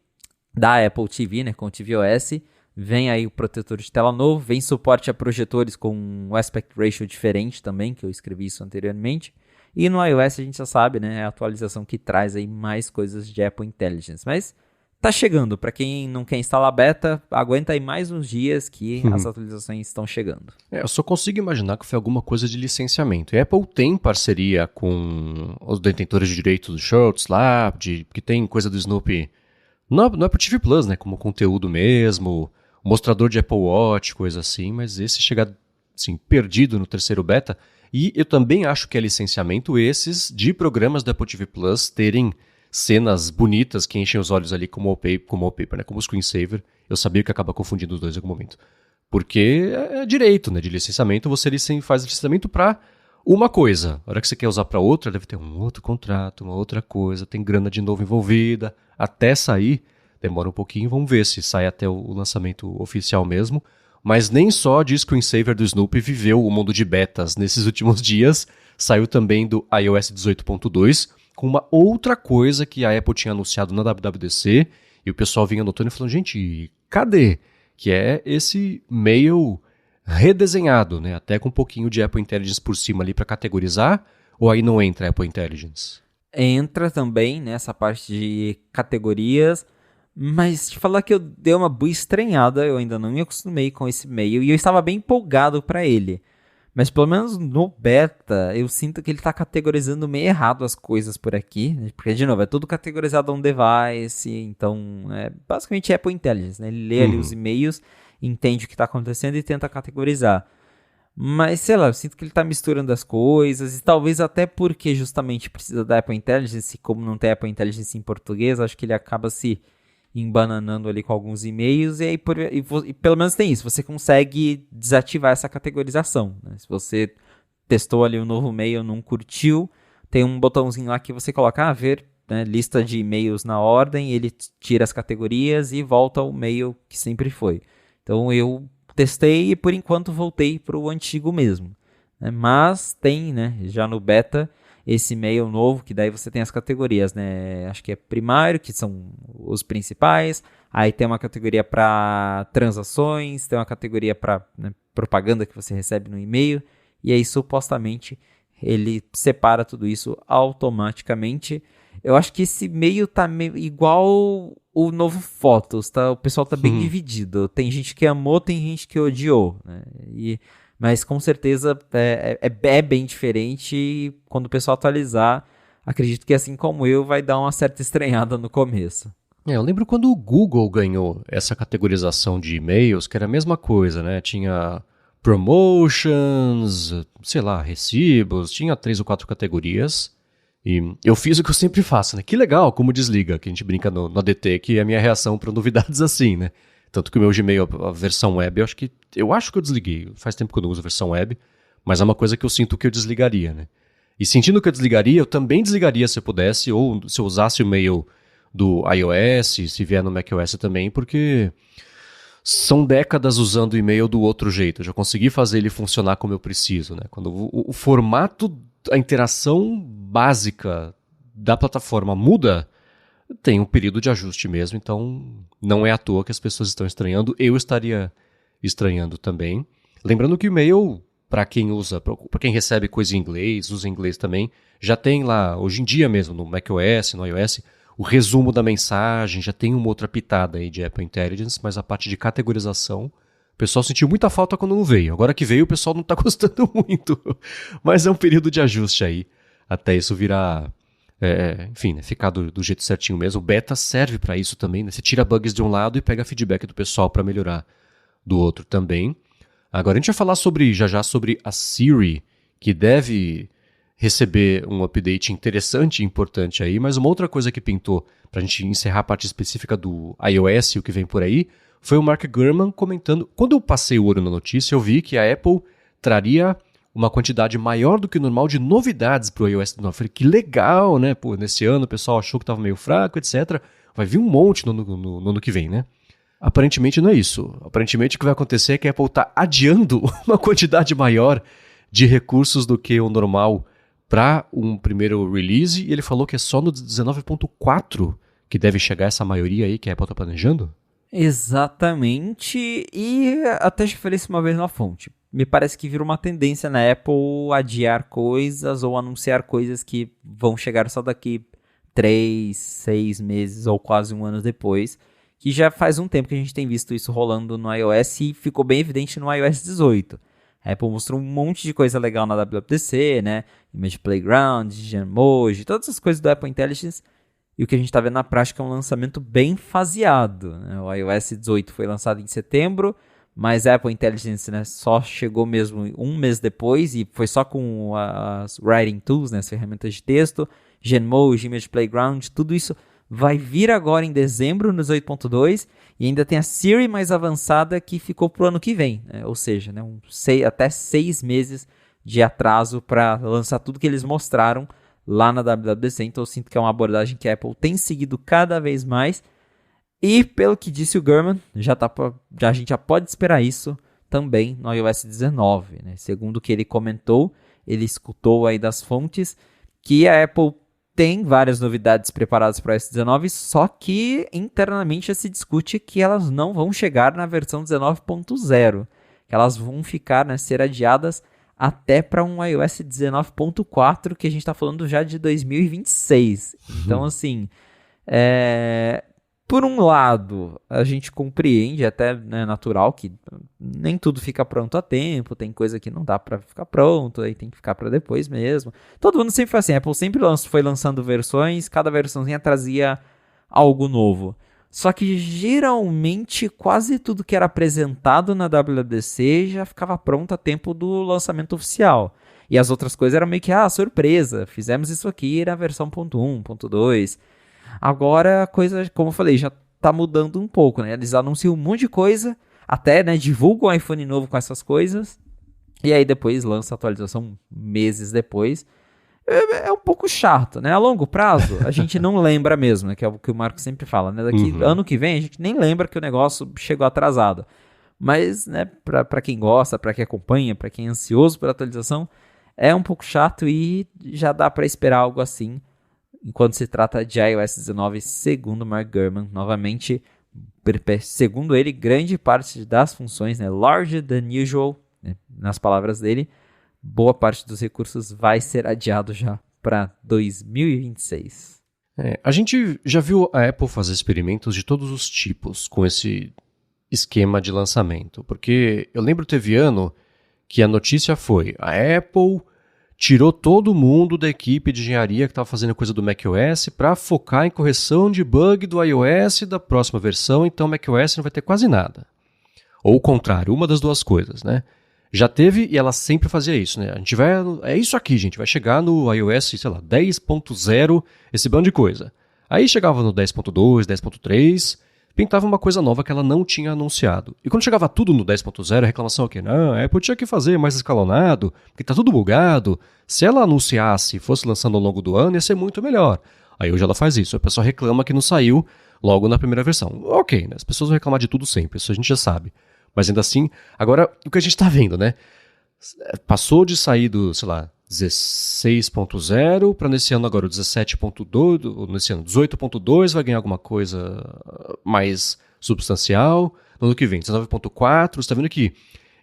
da Apple TV, né, com o tvOS, vem aí o protetor de tela novo, vem suporte a projetores com um aspect ratio diferente também, que eu escrevi isso anteriormente. E no iOS a gente já sabe, né, é a atualização que traz aí mais coisas de Apple Intelligence. Mas tá chegando, para quem não quer instalar beta, aguenta aí mais uns dias que as atualizações estão chegando.
Eu só consigo imaginar que foi alguma coisa de licenciamento. E a Apple tem parceria com os detentores de direitos do Shorts lá, que tem coisa do Snoopy no Apple TV Plus, né, como conteúdo mesmo, mostrador de Apple Watch, coisa assim, mas esse chegar assim, perdido no terceiro beta. E eu também acho que é licenciamento esses de programas do Apple TV Plus terem cenas bonitas que enchem os olhos ali como wallpaper, né, como screensaver. Eu sabia que acaba confundindo os dois em algum momento. Porque é direito, né, de licenciamento, você faz licenciamento para uma coisa. A hora que você quer usar para outra, deve ter um outro contrato, uma outra coisa, tem grana de novo envolvida. Até sair, demora um pouquinho, vamos ver se sai até o lançamento oficial mesmo. Mas nem só de screensaver do Snoopy viveu o mundo de betas nesses últimos dias. Saiu também do iOS 18.2, com uma outra coisa que a Apple tinha anunciado na WWDC, e o pessoal vinha anotando e falando, gente, cadê? Que é esse mail redesenhado, né? Até com um pouquinho de Apple Intelligence por cima ali para categorizar, ou aí não entra Apple Intelligence?
Entra também nessa parte de categorias, mas te falar que eu dei uma boa estranhada, eu ainda não me acostumei com esse mail e eu estava bem empolgado para ele. Mas pelo menos no beta, eu sinto que ele está categorizando meio errado as coisas por aqui, né? Porque, de novo, é tudo categorizado a um device, então basicamente Apple Intelligence, né? Ele lê ali os e-mails, entende o que está acontecendo e tenta categorizar. Mas, sei lá, eu sinto que ele está misturando as coisas, e talvez até porque justamente precisa da Apple Intelligence, e como não tem Apple Intelligence em português, acho que ele acaba se embananando ali com alguns e-mails, e aí e pelo menos tem isso, você consegue desativar essa categorização, né? Se você testou ali um novo e-mail, não curtiu, tem um botãozinho lá que você coloca, ver, né, lista de e-mails na ordem, ele tira as categorias e volta ao e-mail que sempre foi. Então eu testei e por enquanto voltei para o antigo mesmo, né? Mas tem, né, já no beta, esse e-mail novo, que daí você tem as categorias, né? Acho que é primário, que são os principais. Aí tem uma categoria para transações, tem uma categoria para, né, propaganda que você recebe no e-mail. E aí, supostamente, ele separa tudo isso automaticamente. Eu acho que esse e-mail tá igual o novo Fotos, tá? O pessoal tá bem dividido. Tem gente que amou, tem gente que odiou, né? Mas com certeza é bem diferente e quando o pessoal atualizar, acredito que assim como eu, vai dar uma certa estranhada no começo.
Eu lembro quando o Google ganhou essa categorização de e-mails, que era a mesma coisa, né? Tinha promotions, sei lá, recibos, tinha 3 ou 4 categorias. E eu fiz o que eu sempre faço, né? Que legal, como desliga, que a gente brinca no ADT, que é a minha reação para novidades assim, né? Tanto que o meu Gmail, a versão web, eu acho que eu desliguei. Faz tempo que eu não uso a versão web, mas é uma coisa que eu sinto que eu desligaria, né? E sentindo que eu desligaria, eu também desligaria se eu pudesse, ou se eu usasse o e-mail do iOS, se vier no macOS também, porque são décadas usando o e-mail do outro jeito. Eu já consegui fazer ele funcionar como eu preciso, né? Quando o formato, a interação básica da plataforma muda, tem um período de ajuste mesmo, então não é à toa que as pessoas estão estranhando. Eu estaria estranhando também. Lembrando que o e-mail, para quem usa, para quem recebe coisa em inglês, usa em inglês também, já tem lá, hoje em dia mesmo, no macOS, no iOS, o resumo da mensagem, já tem uma outra pitada aí de Apple Intelligence, mas a parte de categorização, o pessoal sentiu muita falta quando não veio. Agora que veio, o pessoal não está gostando muito. Mas é um período de ajuste aí, até isso virar, enfim, né, ficar do jeito certinho mesmo. O beta serve para isso também, né? Você tira bugs de um lado e pega feedback do pessoal para melhorar do outro também. Agora a gente vai falar já sobre a Siri, que deve receber um update interessante e importante aí, mas uma outra coisa que pintou para a gente encerrar a parte específica do iOS e o que vem por aí, foi o Mark Gurman comentando. Quando eu passei o olho na notícia, eu vi que a Apple traria uma quantidade maior do que o normal de novidades para o iOS 19. Eu falei, que legal, né? Pô, nesse ano o pessoal achou que estava meio fraco, etc. Vai vir um monte no ano que vem, né? Aparentemente não é isso. Aparentemente o que vai acontecer é que a Apple está adiando uma quantidade maior de recursos do que o normal para um primeiro release, e ele falou que é só no 19.4 que deve chegar essa maioria aí que a Apple está planejando?
Exatamente, e até já falei isso uma vez na fonte. Me parece que vira uma tendência na Apple adiar coisas ou anunciar coisas que vão chegar só daqui 3, 6 meses ou quase um ano depois, que já faz um tempo que a gente tem visto isso rolando no iOS e ficou bem evidente no iOS 18. A Apple mostrou um monte de coisa legal na WWDC, né? Image Playground, Genmoji, todas as coisas do Apple Intelligence. E o que a gente está vendo na prática é um lançamento bem faseado, né? O iOS 18 foi lançado em setembro, mas a Apple Intelligence, né, só chegou mesmo um mês depois e foi só com as Writing Tools, né, as ferramentas de texto, Genmoji, Image Playground, tudo isso vai vir agora em dezembro no 18.2 e ainda tem a Siri mais avançada que ficou para o ano que vem, né? Ou seja, né, até 6 meses de atraso para lançar tudo que eles mostraram lá na WWDC. Então eu sinto que é uma abordagem que a Apple tem seguido cada vez mais e pelo que disse o Gurman, a gente já pode esperar isso também no iOS 19, né? Segundo o que ele comentou, ele escutou aí das fontes que a Apple tem várias novidades preparadas para o iOS 19, só que internamente já se discute que elas não vão chegar na versão 19.0, que elas vão ficar, né, ser adiadas até para um iOS 19.4, que a gente está falando já de 2026. Então, assim, por um lado, a gente compreende, até né, natural, que nem tudo fica pronto a tempo, tem coisa que não dá para ficar pronto, aí tem que ficar para depois mesmo. Todo mundo sempre foi assim, a Apple sempre foi lançando versões, cada versãozinha trazia algo novo. Só que geralmente quase tudo que era apresentado na WWDC já ficava pronto a tempo do lançamento oficial. E as outras coisas eram meio que, surpresa, fizemos isso aqui na versão .1, .2... Agora a coisa, como eu falei, já tá mudando um pouco, né? Eles anunciam um monte de coisa, até, né, divulgam um iPhone novo com essas coisas, e aí depois lança a atualização meses depois. É um pouco chato, né? A longo prazo, a gente não lembra mesmo, né? Que é o que o Marco sempre fala, né? Daqui ano que vem, a gente nem lembra que o negócio chegou atrasado. Mas, né, pra quem gosta, pra quem acompanha, pra quem é ansioso pela atualização, é um pouco chato e já dá pra esperar algo assim. Enquanto se trata de iOS 19, segundo Mark Gurman, novamente, segundo ele, grande parte das funções, né, larger than usual, né, nas palavras dele, boa parte dos recursos vai ser adiado já para 2026.
A gente já viu a Apple fazer experimentos de todos os tipos com esse esquema de lançamento, porque eu lembro teve ano que a notícia foi a Apple tirou todo mundo da equipe de engenharia que estava fazendo coisa do macOS para focar em correção de bug do iOS da próxima versão, então o macOS não vai ter quase nada. Ou o contrário, uma das duas coisas, né? Já teve, e ela sempre fazia isso, né? A gente vai, é isso aqui, gente, vai chegar no iOS, sei lá, 10.0, esse bando de coisa. Aí chegava no 10.2, 10.3, pintava uma coisa nova que ela não tinha anunciado. E quando chegava tudo no 10.0, a reclamação é que não, a Apple tinha que fazer mais escalonado, porque tá tudo bugado. Se ela anunciasse e fosse lançando ao longo do ano, ia ser muito melhor. Aí hoje ela faz isso, a pessoa reclama que não saiu logo na primeira versão. Ok, né? As pessoas vão reclamar de tudo sempre, isso a gente já sabe. Mas ainda assim, agora o que a gente tá vendo, né? Passou de sair do, sei lá, 16.0 para nesse ano agora o 17.2, nesse ano 18.2 vai ganhar alguma coisa mais substancial. No ano que vem, 19.4, você está vendo que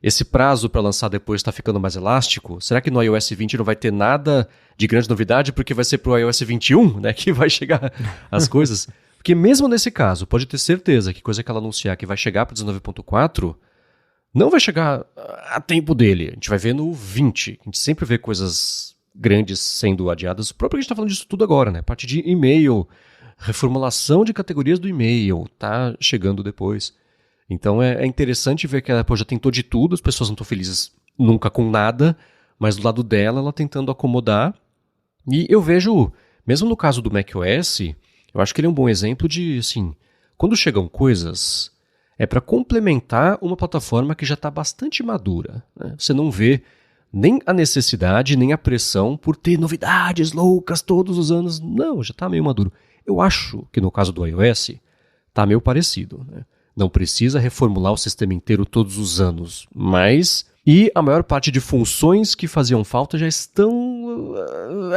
esse prazo para lançar depois está ficando mais elástico? Será que no iOS 20 não vai ter nada de grande novidade porque vai ser para o iOS 21, né, que vai chegar as coisas? Porque mesmo nesse caso, pode ter certeza que coisa que ela anunciar que vai chegar para 19.4 não vai chegar a tempo dele. A gente vai ver no 20. A gente sempre vê coisas grandes sendo adiadas. O próprio que a gente está falando disso tudo agora, né? Parte de e-mail, reformulação de categorias do e-mail, tá chegando depois. Então é interessante ver que a Apple já tentou de tudo, as pessoas não estão felizes nunca com nada, mas do lado dela, ela tentando acomodar. E eu vejo, mesmo no caso do macOS, eu acho que ele é um bom exemplo de, assim, quando chegam coisas, é para complementar uma plataforma que já está bastante madura, né? Você não vê nem a necessidade, nem a pressão por ter novidades loucas todos os anos. Não, já está meio maduro. Eu acho que no caso do iOS, está meio parecido, né? Não precisa reformular o sistema inteiro todos os anos, mas... E a maior parte de funções que faziam falta já estão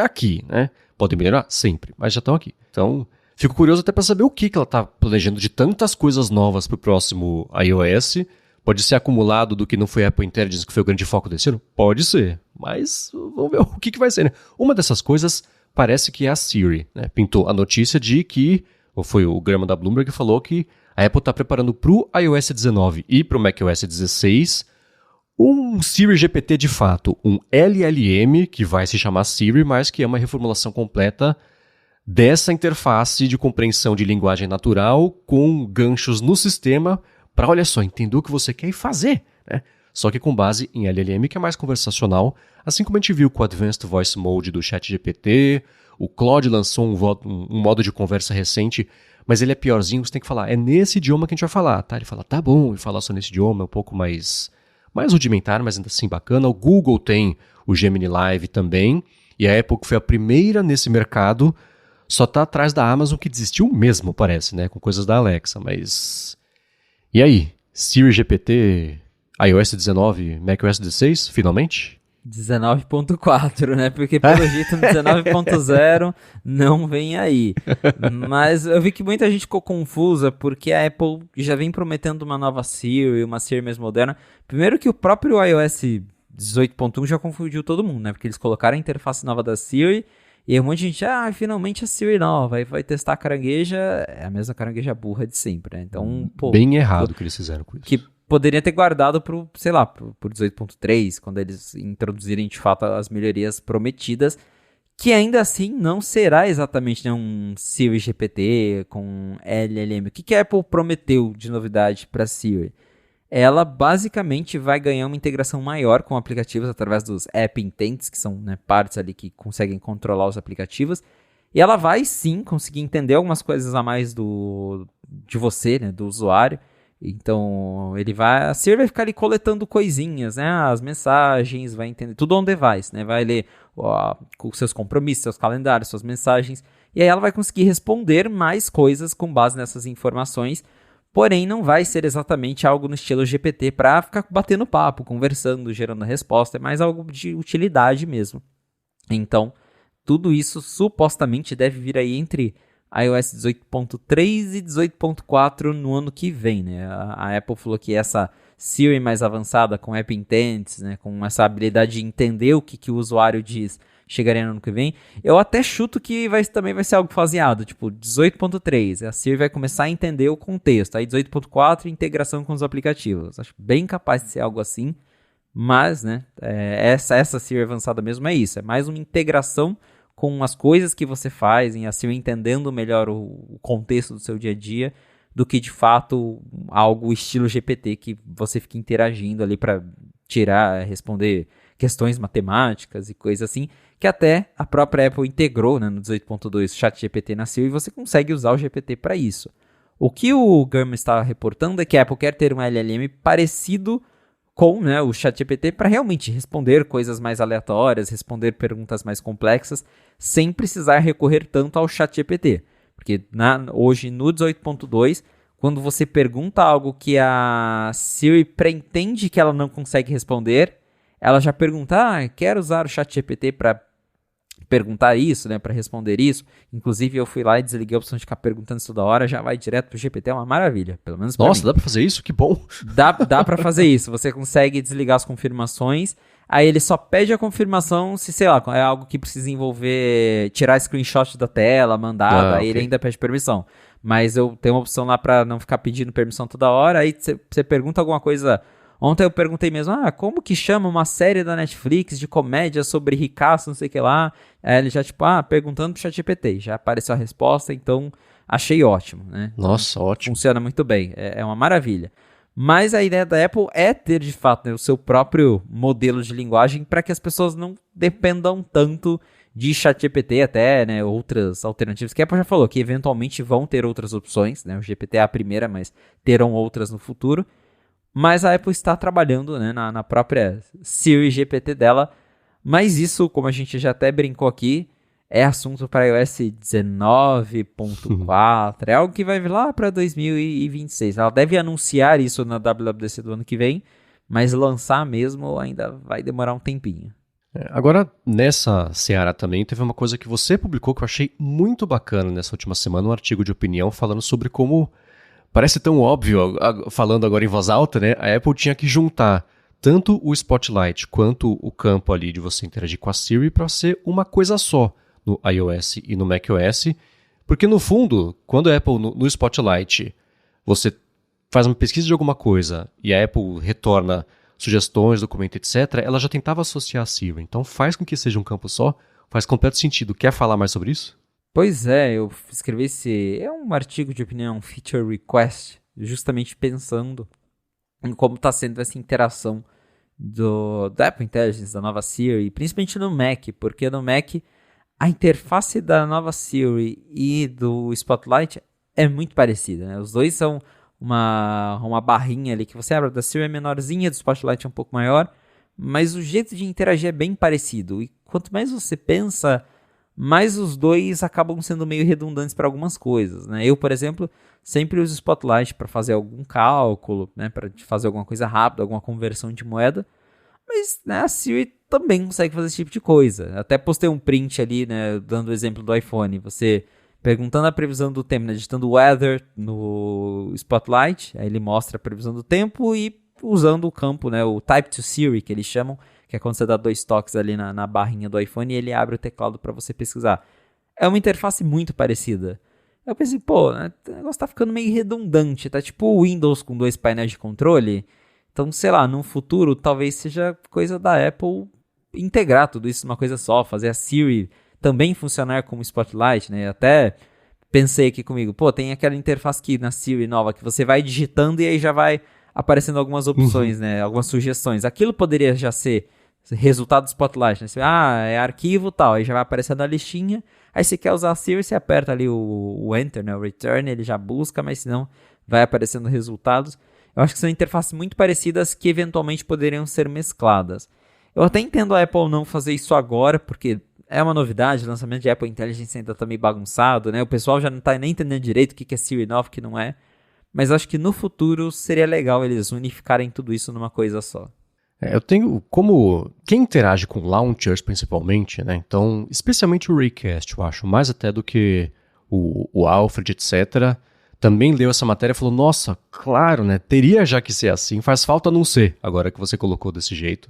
aqui, né? Podem melhorar? Sempre, mas já estão aqui. Então, fico curioso até para saber o que ela está planejando de tantas coisas novas para o próximo iOS. Pode ser acumulado do que não foi a Apple Intelligence, que foi o grande foco desse ano? Pode ser, mas vamos ver o que vai ser, né? Uma dessas coisas parece que é a Siri, né? Pintou a notícia de que, ou foi o Graham da Bloomberg que falou que a Apple está preparando para o iOS 19 e para o macOS 16 um Siri GPT de fato, um LLM, que vai se chamar Siri, mas que é uma reformulação completa dessa interface de compreensão de linguagem natural com ganchos no sistema para, olha só, entender o que você quer e fazer, né? Só que com base em LLM, que é mais conversacional, assim como a gente viu com o Advanced Voice Mode do ChatGPT, o Claude lançou um modo de conversa recente, mas ele é piorzinho, você tem que falar, é nesse idioma que a gente vai falar, tá? Ele fala, tá bom, e falar só nesse idioma é um pouco mais rudimentar, mas ainda assim bacana. O Google tem o Gemini Live também, e a Apple, que foi a primeira nesse mercado, só tá atrás da Amazon, que desistiu mesmo, parece, né? Com coisas da Alexa, mas... E aí? Siri GPT, iOS 19, macOS 16, finalmente?
19.4, né? Porque pelo jeito 19.0 não vem aí. Mas eu vi que muita gente ficou confusa porque a Apple já vem prometendo uma nova Siri, uma Siri mais moderna. Primeiro que o próprio iOS 18.1 já confundiu todo mundo, né? Porque eles colocaram a interface nova da Siri e aí um monte de gente, finalmente a Siri nova, aí vai testar a carangueja, é a mesma carangueja burra de sempre, né? Então, pô...
Bem errado o que eles fizeram com isso.
Que poderia ter guardado pro 18.3, quando eles introduzirem de fato as melhorias prometidas, que ainda assim não será exatamente, né, um Siri GPT com LLM. O que a Apple prometeu de novidade para Siri? Ela basicamente vai ganhar uma integração maior com aplicativos através dos App Intents, que são, né, partes ali que conseguem controlar os aplicativos. E ela vai sim conseguir entender algumas coisas a mais de você, né, do usuário. Então, a Siri vai ficar ali coletando coisinhas, né? As mensagens, vai entender tudo on device, né? Vai ler os seus compromissos, seus calendários, suas mensagens. E aí ela vai conseguir responder mais coisas com base nessas informações. Porém, não vai ser exatamente algo no estilo GPT para ficar batendo papo, conversando, gerando resposta. É mais algo de utilidade mesmo. Então, tudo isso supostamente deve vir aí entre iOS 18.3 e 18.4 no ano que vem, né? A Apple falou que essa Siri mais avançada com App Intents, né, com essa habilidade de entender o que o usuário diz, chegaria no ano que vem. Eu até chuto que também vai ser algo faseado, tipo 18.3, a Siri vai começar a entender o contexto, aí 18.4, integração com os aplicativos. Acho bem capaz de ser algo assim, Mas, né, essa Siri avançada mesmo é isso. É mais uma integração com as coisas que você faz, em a Siri entendendo melhor o contexto do seu dia a dia, do que de fato algo estilo GPT que você fica interagindo ali para responder questões matemáticas e coisas assim, que até a própria Apple integrou, né, no 18.2 o ChatGPT na Siri e você consegue usar o GPT para isso. O que o Gurman está reportando é que a Apple quer ter um LLM parecido com, né, o ChatGPT para realmente responder coisas mais aleatórias, responder perguntas mais complexas, sem precisar recorrer tanto ao ChatGPT. Porque hoje no 18.2, quando você pergunta algo que a Siri pretende que ela não consegue responder, ela já pergunta, quero usar o ChatGPT para perguntar isso, né, para responder isso. Inclusive eu fui lá e desliguei a opção de ficar perguntando isso toda hora, já vai direto pro GPT, é uma maravilha, pelo menos pra mim.
Nossa, dá pra fazer isso? Que bom!
Dá pra fazer isso, você consegue desligar as confirmações, aí ele só pede a confirmação se, sei lá, é algo que precisa envolver tirar screenshot da tela, mandar, aí ele ainda pede permissão. Mas eu tenho uma opção lá pra não ficar pedindo permissão toda hora, aí você pergunta alguma coisa. Ontem eu perguntei mesmo, como que chama uma série da Netflix de comédia sobre ricaço, não sei o que lá. Aí ele já, perguntando pro ChatGPT. Já apareceu a resposta, então achei ótimo, né?
Nossa, ótimo.
Funciona muito bem, é uma maravilha. Mas a ideia da Apple é ter, de fato, né, o seu próprio modelo de linguagem para que as pessoas não dependam tanto de ChatGPT até, né, outras alternativas. Que a Apple já falou que eventualmente vão ter outras opções, né? O GPT é a primeira, mas terão outras no futuro. Mas a Apple está trabalhando, né, na própria Siri GPT dela. Mas isso, como a gente já até brincou aqui, é assunto para iOS 19.4. É algo que vai vir lá para 2026. Ela deve anunciar isso na WWDC do ano que vem, mas lançar mesmo ainda vai demorar um tempinho.
Agora, nessa seara também, teve uma coisa que você publicou que eu achei muito bacana nessa última semana, um artigo de opinião falando sobre como... Parece tão óbvio, falando agora em voz alta, né? A Apple tinha que juntar tanto o Spotlight quanto o campo ali de você interagir com a Siri para ser uma coisa só no iOS e no macOS. Porque no fundo, quando a Apple no Spotlight você faz uma pesquisa de alguma coisa e a Apple retorna sugestões, documentos, etc., ela já tentava associar a Siri. Então faz com que seja um campo só, faz completo sentido. Quer falar mais sobre isso?
Pois é, eu escrevi é um artigo de opinião, feature request, justamente pensando em como está sendo essa interação da Apple Intelligence, da nova Siri, principalmente no Mac, porque no Mac a interface da nova Siri e do Spotlight é muito parecida, né? Os dois são uma barrinha ali que você abre, da Siri é menorzinha, do Spotlight é um pouco maior, mas o jeito de interagir é bem parecido, e quanto mais você pensa... mas os dois acabam sendo meio redundantes para algumas coisas, né? Eu, por exemplo, sempre uso o Spotlight para fazer algum cálculo, né? Para fazer alguma coisa rápida, alguma conversão de moeda. Mas, né, a Siri também consegue fazer esse tipo de coisa. Até postei um print ali, né? Dando o exemplo do iPhone. Você perguntando a previsão do tempo, né, digitando weather no Spotlight, aí ele mostra a previsão do tempo e usando o campo, né? O Type to Siri, que eles chamam, que é quando você dá 2 toques ali na barrinha do iPhone e ele abre o teclado para você pesquisar. É uma interface muito parecida. Eu pensei, né, o negócio tá ficando meio redundante, tá tipo o Windows com 2 painéis de controle. Então, sei lá, no futuro talvez seja coisa da Apple integrar tudo isso numa coisa só, fazer a Siri também funcionar como Spotlight, né? Até pensei aqui comigo, tem aquela interface aqui na Siri nova que você vai digitando e aí já vai aparecendo algumas opções, né? Algumas sugestões. Aquilo poderia já ser resultado do Spotlight, né? Você, é arquivo tal, aí já vai aparecendo a listinha. Aí você quer usar a Siri, você aperta ali o Enter, né? O Return, ele já busca, mas senão vai aparecendo resultados. Eu acho que são interfaces muito parecidas que eventualmente poderiam ser mescladas. Eu até entendo a Apple não fazer isso agora, porque é uma novidade, o lançamento de Apple Intelligence ainda tá meio bagunçado, né? O pessoal já não tá nem entendendo direito o que é Siri nova, o que não é. Mas acho que no futuro seria legal eles unificarem tudo isso numa coisa só.
Eu tenho como... Quem interage com launchers principalmente, né? Então, especialmente o Raycast, eu acho, mais até do que o Alfred, etc., também leu essa matéria e falou, nossa, claro, né? Teria já que ser assim, faz falta não ser, agora que você colocou desse jeito.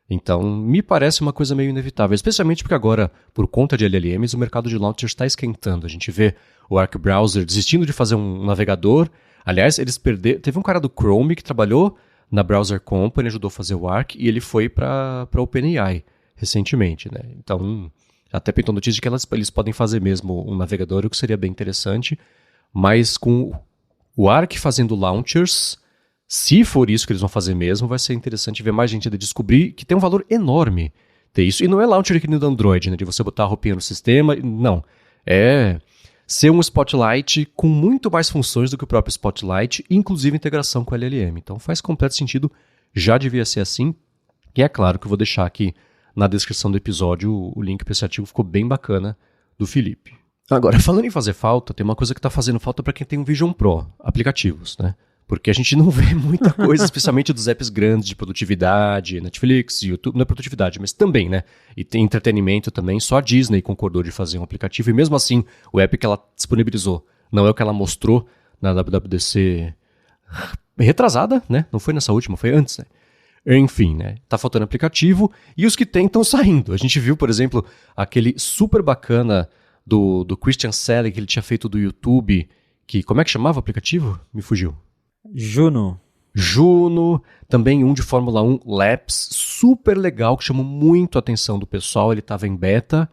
Então, me parece uma coisa meio inevitável, especialmente porque agora, por conta de LLMs, o mercado de launchers está esquentando. A gente vê o Arc Browser desistindo de fazer um navegador. Aliás, eles perderam... Teve um cara do Chrome que trabalhou na Browser Company, ajudou a fazer o Arc, e ele foi para a OpenAI recentemente, né? Então, até pintou notícia de que eles podem fazer mesmo um navegador, o que seria bem interessante, mas com o Arc fazendo launchers, se for isso que eles vão fazer mesmo, vai ser interessante ver mais gente ainda descobrir que tem um valor enorme ter isso. E não é launcher aqui no Android, né, de você botar a roupinha no sistema, não. É ser um Spotlight com muito mais funções do que o próprio Spotlight, inclusive integração com o LLM. Então faz completo sentido, já devia ser assim. E é claro que eu vou deixar aqui na descrição do episódio o link para esse artigo, ficou bem bacana, do Felipe. Agora, falando em fazer falta, tem uma coisa que está fazendo falta para quem tem um Vision Pro, aplicativos, né? Porque a gente não vê muita coisa, especialmente dos apps grandes de produtividade, Netflix, YouTube, não é produtividade, mas também, né? E tem entretenimento também, só a Disney concordou de fazer um aplicativo, e mesmo assim, o app que ela disponibilizou não é o que ela mostrou na WWDC retrasada, né? Não foi nessa última, foi antes, né? Enfim, né? Tá faltando aplicativo, e os que tem estão saindo. A gente viu, por exemplo, aquele super bacana do Christian Selig, que ele tinha feito do YouTube, que, como é que chamava o aplicativo? Me fugiu. Juno, também um de Fórmula 1 Laps, super legal, que chamou muito a atenção do pessoal, ele estava em beta,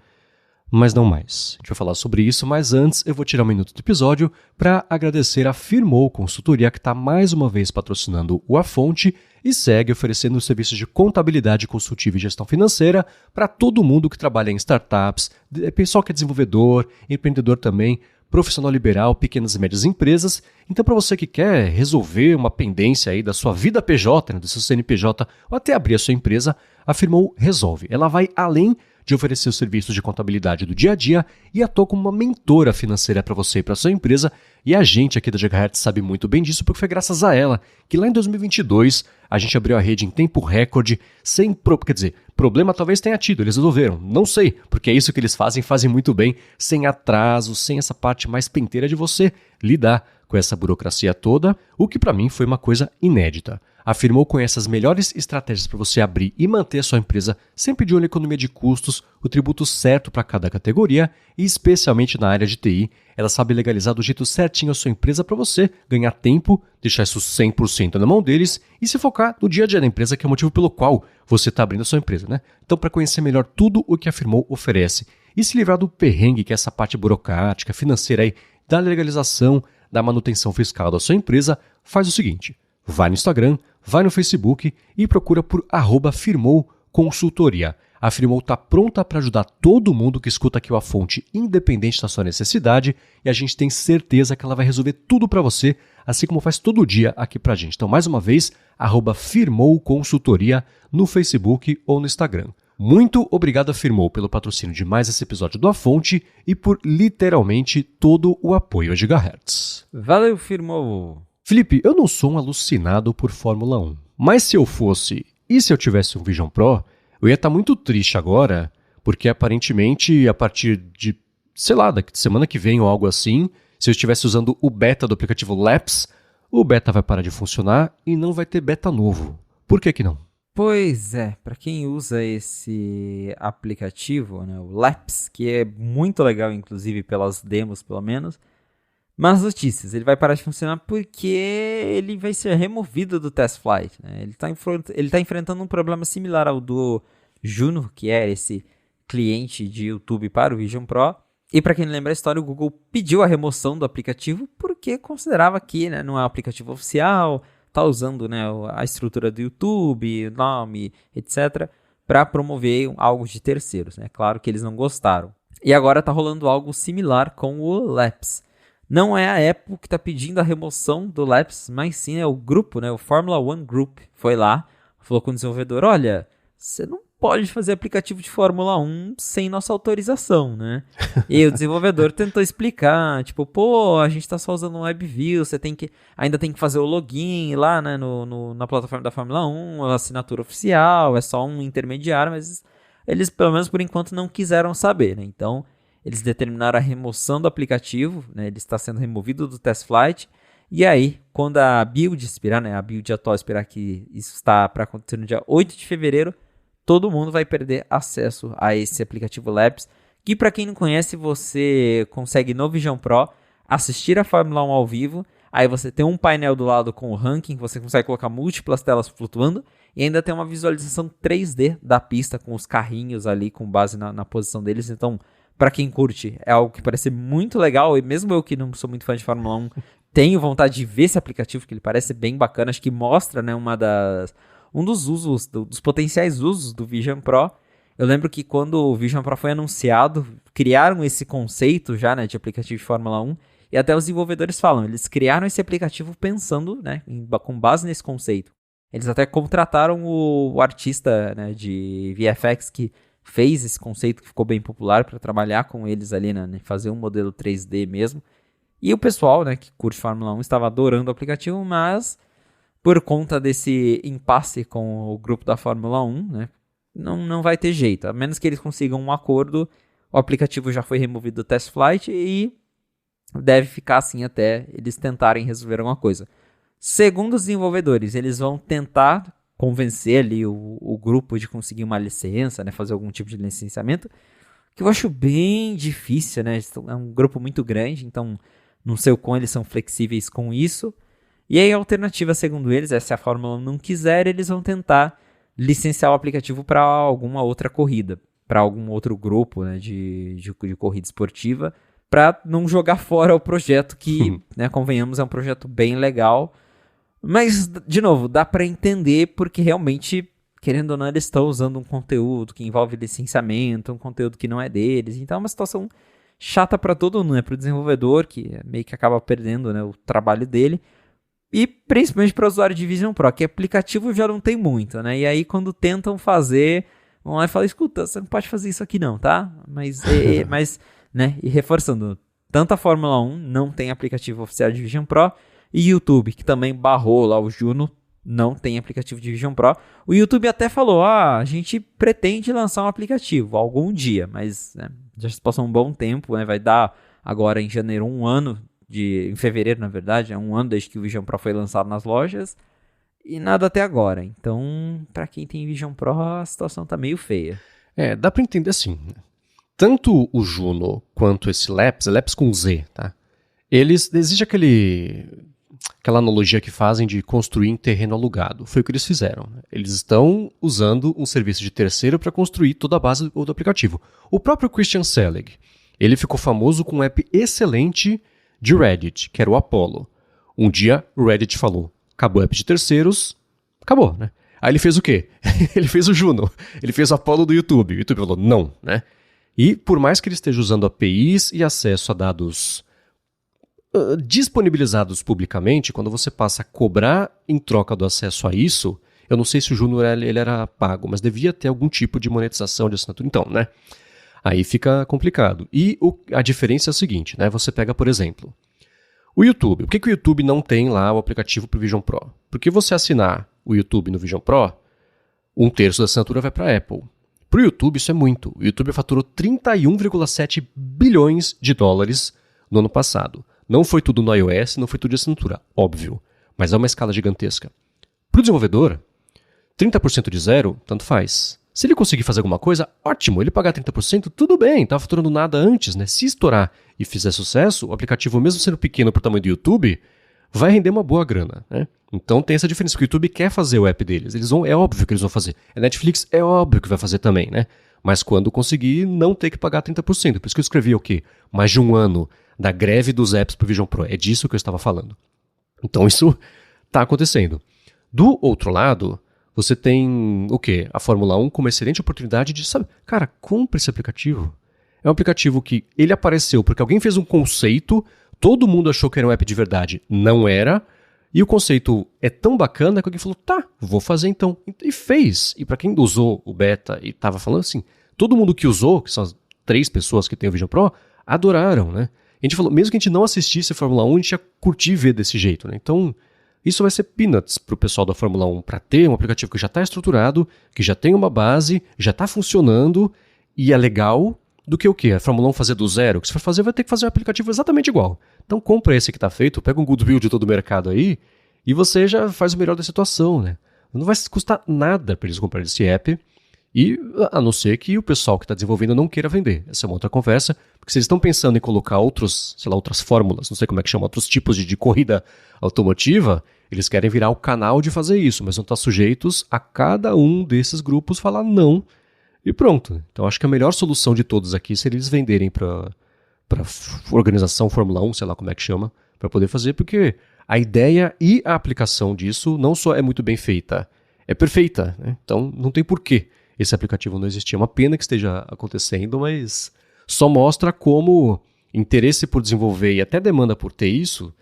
mas não mais. A gente vai falar sobre isso, mas antes eu vou tirar um minuto do episódio para agradecer a Firmoo Consultoria, que está mais uma vez patrocinando o A Fonte e segue oferecendo serviços de contabilidade consultiva e gestão financeira para todo mundo que trabalha em startups, pessoal que é desenvolvedor, empreendedor também, profissional liberal, pequenas e médias empresas. Então, para você que quer resolver uma pendência aí da sua vida PJ, né, do seu CNPJ, ou até abrir a sua empresa, a Firmoo resolve. Ela vai além de oferecer os serviços de contabilidade do dia a dia e atua como uma mentora financeira para você e para sua empresa. E a gente aqui da Gigahertz sabe muito bem disso, porque foi graças a ela que lá em 2022 a gente abriu a rede em tempo recorde, sem problema talvez tenha tido, eles resolveram, não sei, porque é isso que eles fazem muito bem, sem atraso, sem essa parte mais penteira de você lidar com essa burocracia toda, o que para mim foi uma coisa inédita. A Firmoo conhece as melhores estratégias para você abrir e manter a sua empresa sempre de olho em economia de custos, o tributo certo para cada categoria e especialmente na área de TI, ela sabe legalizar do jeito certinho a sua empresa para você ganhar tempo, deixar isso 100% na mão deles e se focar no dia a dia da empresa, que é o motivo pelo qual você está abrindo a sua empresa, né? Então, para conhecer melhor tudo o que a Firmoo oferece e se livrar do perrengue que é essa parte burocrática, financeira aí, da legalização, da manutenção fiscal da sua empresa, faz o seguinte: vai no Instagram, vai no Facebook e procura por @Firmoo Consultoria. A Firmoo está pronta para ajudar todo mundo que escuta aqui o A Fonte, independente da sua necessidade, e a gente tem certeza que ela vai resolver tudo para você, assim como faz todo dia aqui para a gente. Então, mais uma vez, @Firmoo Consultoria no Facebook ou no Instagram. Muito obrigado a Firmoo pelo patrocínio de mais esse episódio do A Fonte e por literalmente todo o apoio a Gigahertz.
Valeu, Firmoo!
Felipe, eu não sou um alucinado por Fórmula 1, mas se eu fosse e se eu tivesse um Vision Pro, eu ia estar muito triste agora, porque aparentemente a partir de, da semana que vem ou algo assim, se eu estivesse usando o beta do aplicativo Laps, o beta vai parar de funcionar e não vai ter beta novo. Por que não?
Pois é, para quem usa esse aplicativo, né, o Laps, que é muito legal, inclusive pelas demos pelo menos, mas notícias, ele vai parar de funcionar porque ele vai ser removido do Test Flight. Né? Ele tá enfrentando um problema similar ao do Juno, que é esse cliente de YouTube para o Vision Pro. E para quem não lembra a história, o Google pediu a remoção do aplicativo porque considerava que, né, não é um aplicativo oficial, está usando, né, a estrutura do YouTube, nome, etc., para promover algo de terceiros. Né? Claro que eles não gostaram. E agora está rolando algo similar com o Laps. Não é a Apple que está pedindo a remoção do Laps, mas sim é o grupo, né, o Formula One Group. Foi lá, falou com o desenvolvedor: olha, você não pode fazer aplicativo de Fórmula 1 sem nossa autorização, né? E o desenvolvedor tentou explicar, tipo, pô, a gente tá só usando um WebView, você ainda tem que fazer o login lá, né, na plataforma da Fórmula 1, a assinatura oficial, é só um intermediário, mas eles, pelo menos por enquanto, não quiseram saber, né? Então, eles determinaram a remoção do aplicativo, né? Ele está sendo removido do Test Flight, e aí, quando a build expirar, né, a build atual expirar, que isso está para acontecer no dia 8 de fevereiro, todo mundo vai perder acesso a esse aplicativo Laps, que para quem não conhece, você consegue no Vision Pro assistir a Fórmula 1 ao vivo, Aí você tem um painel do lado com o ranking, você consegue colocar múltiplas telas flutuando, e ainda tem uma visualização 3D da pista, com os carrinhos ali, com base na posição deles. Então, pra quem curte, é algo que parece muito legal, e mesmo eu que não sou muito fã de Fórmula 1, tenho vontade de ver esse aplicativo, que ele parece bem bacana, acho que mostra, né, um dos usos, dos potenciais usos do Vision Pro. Eu lembro que quando o Vision Pro foi anunciado, criaram esse conceito já, né, de aplicativo de Fórmula 1, e até os desenvolvedores falam, eles criaram esse aplicativo pensando, né, com base nesse conceito. Eles até contrataram o artista, né, de VFX que fez esse conceito, que ficou bem popular, para trabalhar com eles ali, né, fazer um modelo 3D mesmo. E o pessoal, né, que curte Fórmula 1 estava adorando o aplicativo, mas por conta desse impasse com o grupo da Fórmula 1, né, não vai ter jeito. A menos que eles consigam um acordo, o aplicativo já foi removido do test flight e deve ficar assim até eles tentarem resolver alguma coisa. Segundo os desenvolvedores, eles vão tentar convencer ali o grupo de conseguir uma licença, né, fazer algum tipo de licenciamento, que eu acho bem difícil, né? É um grupo muito grande, então não sei o quão eles são flexíveis com isso. E aí a alternativa, segundo eles, é se a Fórmula 1 não quiser, eles vão tentar licenciar o aplicativo para alguma outra corrida, para algum outro grupo, né, de corrida esportiva, para não jogar fora o projeto que, né, convenhamos, é um projeto bem legal. Mas, de novo, dá para entender porque realmente, querendo ou não, eles estão usando um conteúdo que envolve licenciamento, um conteúdo que não é deles. Então é uma situação chata para todo mundo, né? Para o desenvolvedor, que meio que acaba perdendo, né, o trabalho dele. E principalmente para o usuário de Vision Pro, que aplicativo já não tem muito, né? E aí quando tentam fazer, vão lá e falam, escuta, você não pode fazer isso aqui não, tá? Mas né? E reforçando, tanto a Fórmula 1 não tem aplicativo oficial de Vision Pro, e YouTube, que também barrou lá o Juno, não tem aplicativo de Vision Pro. O YouTube até falou, a gente pretende lançar um aplicativo algum dia, mas né, já se passou um bom tempo, né? Vai dar agora em janeiro um ano, em fevereiro na verdade, é um ano desde que o Vision Pro foi lançado nas lojas, e nada até agora. Então, para quem tem Vision Pro, a situação tá meio feia.
Dá pra entender assim, né? Tanto o Juno quanto esse Labs com Z, tá? Existe aquela analogia que fazem de construir em terreno alugado. Foi o que eles fizeram. Eles estão usando um serviço de terceiro para construir toda a base do aplicativo. O próprio Christian Selig, ele ficou famoso com um app excelente de Reddit, que era o Apollo. Um dia o Reddit falou, acabou o app de terceiros, acabou, né? Aí ele fez o quê? Ele fez o Juno, ele fez o Apollo do YouTube. O YouTube falou, não, né? E por mais que ele esteja usando APIs e acesso a dados disponibilizados publicamente, quando você passa a cobrar em troca do acesso a isso, eu não sei se o Juno ele era pago, mas devia ter algum tipo de monetização de assinatura. Então, né? Aí fica complicado. E a diferença é a seguinte, né? Você pega, por exemplo, o YouTube. Por que o YouTube não tem lá o aplicativo para o Vision Pro? Porque você assinar o YouTube no Vision Pro, 1/3 da assinatura vai para a Apple. Para o YouTube isso é muito. O YouTube faturou 31,7 bilhões de dólares no ano passado. Não foi tudo no iOS, não foi tudo de assinatura, óbvio, mas é uma escala gigantesca. Para o desenvolvedor, 30% de zero, tanto faz. Se ele conseguir fazer alguma coisa, ótimo, ele pagar 30%, tudo bem, estava faturando nada antes, né? Se estourar e fizer sucesso, o aplicativo, mesmo sendo pequeno para o tamanho do YouTube, vai render uma boa grana, né? Então tem essa diferença, que o YouTube quer fazer o app deles, é óbvio que eles vão fazer. A Netflix é óbvio que vai fazer também, né? Mas quando conseguir, não ter que pagar 30%. Por isso que eu escrevi o quê? Mais de um ano da greve dos apps para o Vision Pro. É disso que eu estava falando. Então isso está acontecendo. Do outro lado, você tem o quê? A Fórmula 1 com uma excelente oportunidade de, sabe, cara, compre esse aplicativo. É um aplicativo que ele apareceu porque alguém fez um conceito, todo mundo achou que era um app de verdade, não era, e o conceito é tão bacana que alguém falou, tá, vou fazer então. E fez. E para quem usou o beta e estava falando assim, todo mundo que usou, que são as 3 pessoas que tem o Vision Pro, adoraram, né? A gente falou, mesmo que a gente não assistisse a Fórmula 1, a gente ia curtir ver desse jeito, né? Então, isso vai ser peanuts pro pessoal da Fórmula 1, para ter um aplicativo que já está estruturado, que já tem uma base, já está funcionando, e é legal, do que o quê? A Fórmula 1 fazer do zero? O que você for fazer, vai ter que fazer um aplicativo exatamente igual. Então, compra esse que está feito, pega um goodwill de todo o mercado aí, e você já faz o melhor da situação, né? Não vai custar nada para eles comprarem esse app, E a não ser que o pessoal que está desenvolvendo não queira vender. Essa é uma outra conversa, porque se eles estão pensando em colocar outras fórmulas, não sei como é que chama, outros tipos de corrida automotiva, eles querem virar o canal de fazer isso, mas não estão sujeitos a cada um desses grupos falar não e pronto. Então acho que a melhor solução de todos aqui seria eles venderem para organização Fórmula 1, sei lá como é que chama, para poder fazer, porque a ideia e a aplicação disso não só é muito bem feita, é perfeita, né? Então não tem porquê esse aplicativo não existir. É uma pena que esteja acontecendo, mas só mostra como interesse por desenvolver e até demanda por ter isso,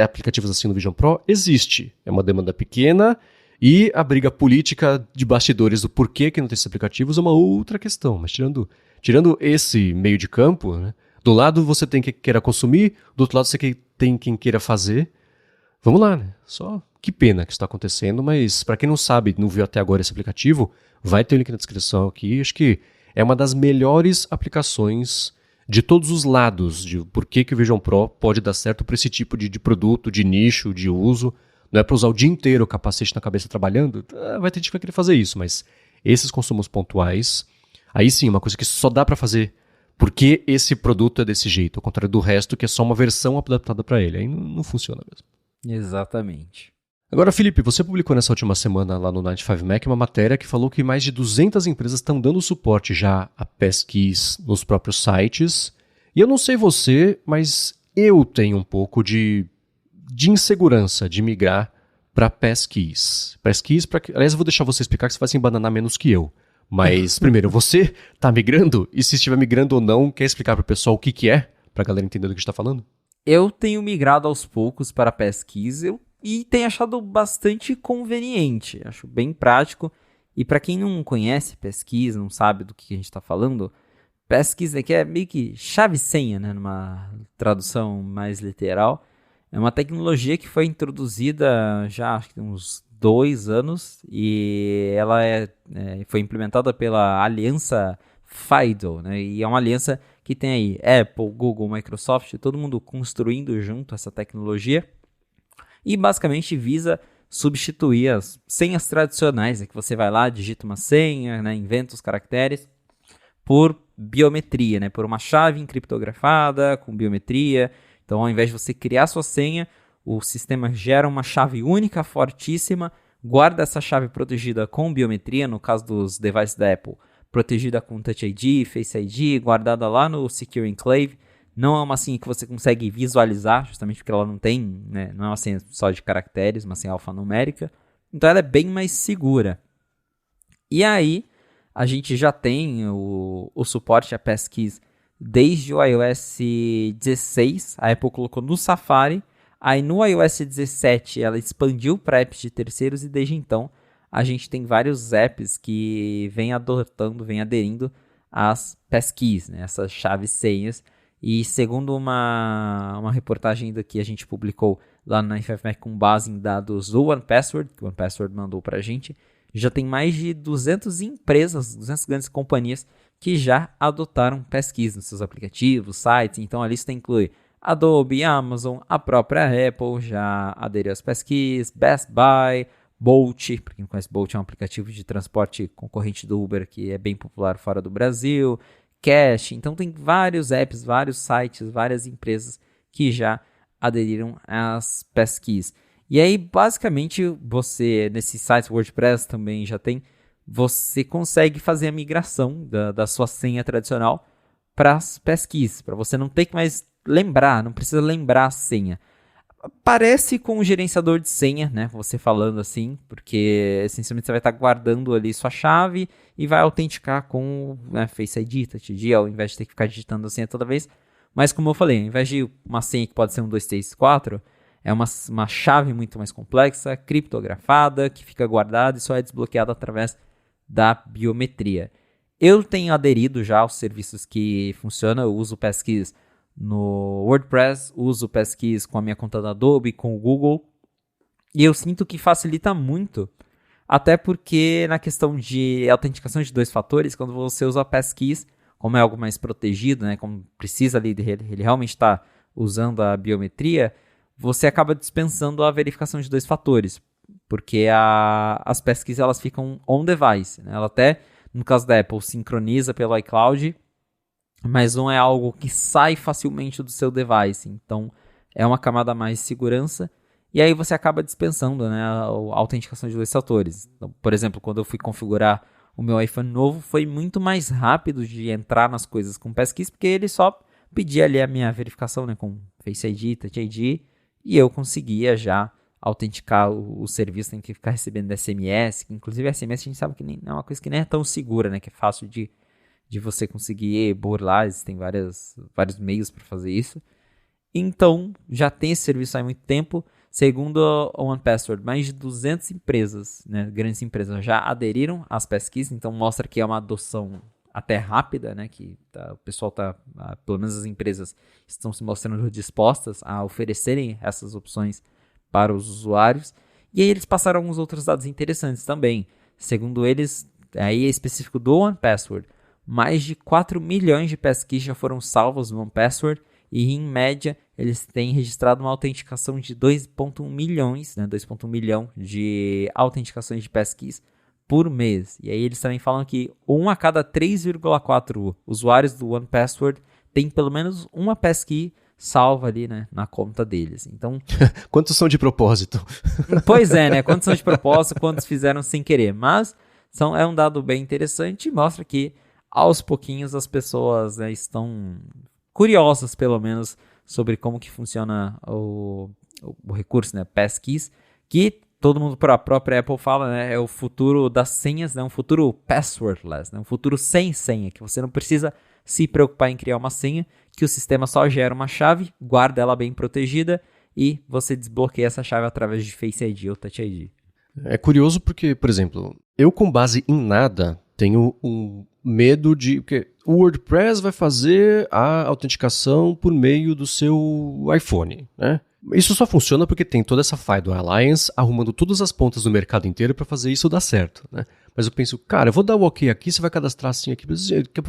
aplicativos assim no Vision Pro, existe. É uma demanda pequena e a briga política de bastidores do porquê que não tem esses aplicativos é uma outra questão. Mas tirando esse meio de campo, né, do lado você tem quem queira consumir, do outro lado você tem quem queira fazer. Vamos lá, né? Só que pena que isso está acontecendo, mas para quem não sabe, não viu até agora esse aplicativo, vai ter o link na descrição aqui. Acho que é uma das melhores aplicações de todos os lados, de por que o Vision Pro pode dar certo para esse tipo de produto, de nicho, de uso. Não é para usar o dia inteiro o capacete na cabeça trabalhando, vai ter gente que vai querer fazer isso, mas esses consumos pontuais, aí sim, uma coisa que só dá para fazer porque esse produto é desse jeito, ao contrário do resto, que é só uma versão adaptada para ele. Aí não funciona mesmo.
Exatamente.
Agora, Felipe, você publicou nessa última semana lá no 95Mac uma matéria que falou que mais de 200 empresas estão dando suporte já a Passkeys nos próprios sites. E eu não sei você, mas eu tenho um pouco de insegurança de migrar para Passkeys. Passkeys, aliás, eu vou deixar você explicar que você vai se embananar menos que eu. Mas, primeiro, você está migrando? E se estiver migrando ou não, quer explicar para o pessoal o que é? Para a galera entender do que a gente está falando?
Eu tenho migrado aos poucos para Passkeys e tenho achado bastante conveniente. Acho bem prático. E para quem não conhece Passkeys, não sabe do que a gente está falando, Passkeys aqui é meio que chave-senha, né, numa tradução mais literal. É uma tecnologia que foi introduzida já acho que tem uns 2 anos e ela foi implementada pela aliança FIDO, né? E é uma aliança que tem aí Apple, Google, Microsoft, todo mundo construindo junto essa tecnologia e basicamente visa substituir as senhas tradicionais, que você vai lá, digita uma senha, né, inventa os caracteres, por biometria, né, por uma chave encriptografada com biometria. Então, ao invés de você criar sua senha, o sistema gera uma chave única, fortíssima, guarda essa chave protegida com biometria, no caso dos devices da Apple, protegida com Touch ID, Face ID, guardada lá no Secure Enclave. Não é uma senha que você consegue visualizar, justamente porque ela não tem, né, não é uma senha só de caracteres, uma senha alfanumérica. Então ela é bem mais segura. E aí, a gente já tem o suporte a Passkeys desde o iOS 16. A Apple colocou no Safari. Aí no iOS 17 ela expandiu para apps de terceiros e desde então a gente tem vários apps que vêm aderindo às Passkeys, né, essas chaves senhas. E segundo uma reportagem que a gente publicou lá na 95Mac com base em dados do OnePassword, que o OnePassword mandou para a gente, já tem mais de 200 empresas, 200 grandes companhias que já adotaram Passkeys nos seus aplicativos, sites. Então a lista inclui Adobe, Amazon, a própria Apple já aderiu às Passkeys, Best Buy, Bolt. Para quem não conhece, Bolt é um aplicativo de transporte concorrente do Uber que é bem popular fora do Brasil. Cash. Então tem vários apps, vários sites, várias empresas que já aderiram às Passkeys. E aí, basicamente, você, nesses sites WordPress também já tem, você consegue fazer a migração da sua senha tradicional para as Passkeys, para você não ter que mais lembrar, não precisa lembrar a senha. Parece com um gerenciador de senha, né? Você falando assim, porque essencialmente você vai estar guardando ali sua chave e vai autenticar com, né, Face ID, Touch ID, ao invés de ter que ficar digitando a senha toda vez. Mas como eu falei, ao invés de uma senha que pode ser 1, 2, 3, 4, é uma chave muito mais complexa, criptografada, que fica guardada e só é desbloqueada através da biometria. Eu tenho aderido já aos serviços que funcionam, eu uso Passkeys no WordPress, uso Passkeys com a minha conta da Adobe, com o Google, e eu sinto que facilita muito, até porque na questão de autenticação de 2 fatores, quando você usa Passkeys, como é algo mais protegido, né, como precisa ali, ele realmente está usando a biometria, você acaba dispensando a verificação de 2 fatores, porque as Passkeys elas ficam on device, né, ela até No caso da Apple, sincroniza pelo iCloud, mas não é algo que sai facilmente do seu device. Então, é uma camada a mais de segurança. E aí você acaba dispensando, né, a autenticação de 2 fatores. Então, por exemplo, quando eu fui configurar o meu iPhone novo, foi muito mais rápido de entrar nas coisas com Passkeys, porque ele só pedia ali a minha verificação, né, com Face ID, Touch ID, e eu conseguia já autenticar o serviço, tem que ficar recebendo SMS, que inclusive SMS a gente sabe que nem, é uma coisa que nem é tão segura, né, que é fácil de você conseguir burlar, existem vários meios para fazer isso. Então, já tem esse serviço há muito tempo. Segundo o 1Password, mais de 200 empresas, né, grandes empresas, já aderiram às Passkeys, então mostra que é uma adoção até rápida, né, que o pessoal pelo menos as empresas estão se mostrando dispostas a oferecerem essas opções para os usuários. E aí eles passaram alguns outros dados interessantes também. Segundo eles, aí é específico do 1Password, mais de 4 milhões de Passkeys já foram salvos no 1Password, e em média eles têm registrado uma autenticação de 2,1 milhões, né, 2,1 milhão de autenticações de Passkeys por mês. E aí eles também falam que 1 a cada 3,4 usuários do 1Password tem pelo menos uma Passkey salva ali, né, na conta deles. Então,
quantos são de propósito?
Pois é, né? Quantos são de propósito, quantos fizeram sem querer. Mas é um dado bem interessante e mostra que aos pouquinhos as pessoas, né, estão curiosas, pelo menos, sobre como que funciona o recurso, né, Passkeys, que todo mundo, a própria Apple fala, né, é o futuro das senhas, né, um futuro passwordless, né, um futuro sem senha, que você não precisa se preocupar em criar uma senha, que o sistema só gera uma chave, guarda ela bem protegida e você desbloqueia essa chave através de Face ID ou Touch ID.
É curioso porque, por exemplo, eu com base em nada tenho um medo de... Porque o WordPress vai fazer a autenticação por meio do seu iPhone, né? Isso só funciona porque tem toda essa FIDO Alliance arrumando todas as pontas do mercado inteiro para fazer isso dar certo, né? Mas eu penso, cara, eu vou dar o OK aqui, você vai cadastrar assim aqui,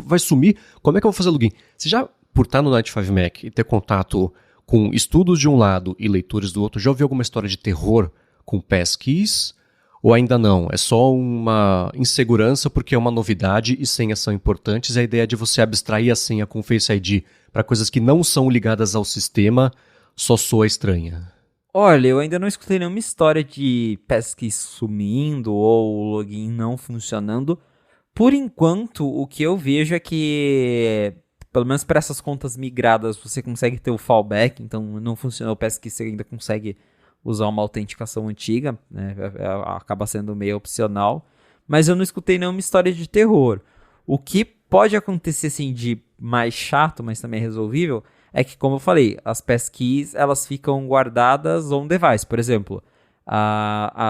vai sumir, como é que eu vou fazer login? Você já, por estar no Night 5 Mac e ter contato com estudos de um lado e leitores do outro, já ouviu alguma história de terror com Passkeys? Ou ainda não? É só uma insegurança porque é uma novidade e senhas são importantes. A ideia de você abstrair a senha com Face ID para coisas que não são ligadas ao sistema só soa estranha.
Olha, eu ainda não escutei nenhuma história de Passkeys sumindo ou o login não funcionando. Por enquanto, o que eu vejo é que, pelo menos para essas contas migradas, você consegue ter o fallback. Então, não funcionou o Passkeys, você ainda consegue usar uma autenticação antiga, né? Acaba sendo meio opcional. Mas eu não escutei nenhuma história de terror. O que pode acontecer assim, de mais chato, mas também resolvível, é que, como eu falei, as Passkeys elas ficam guardadas on device. Por exemplo,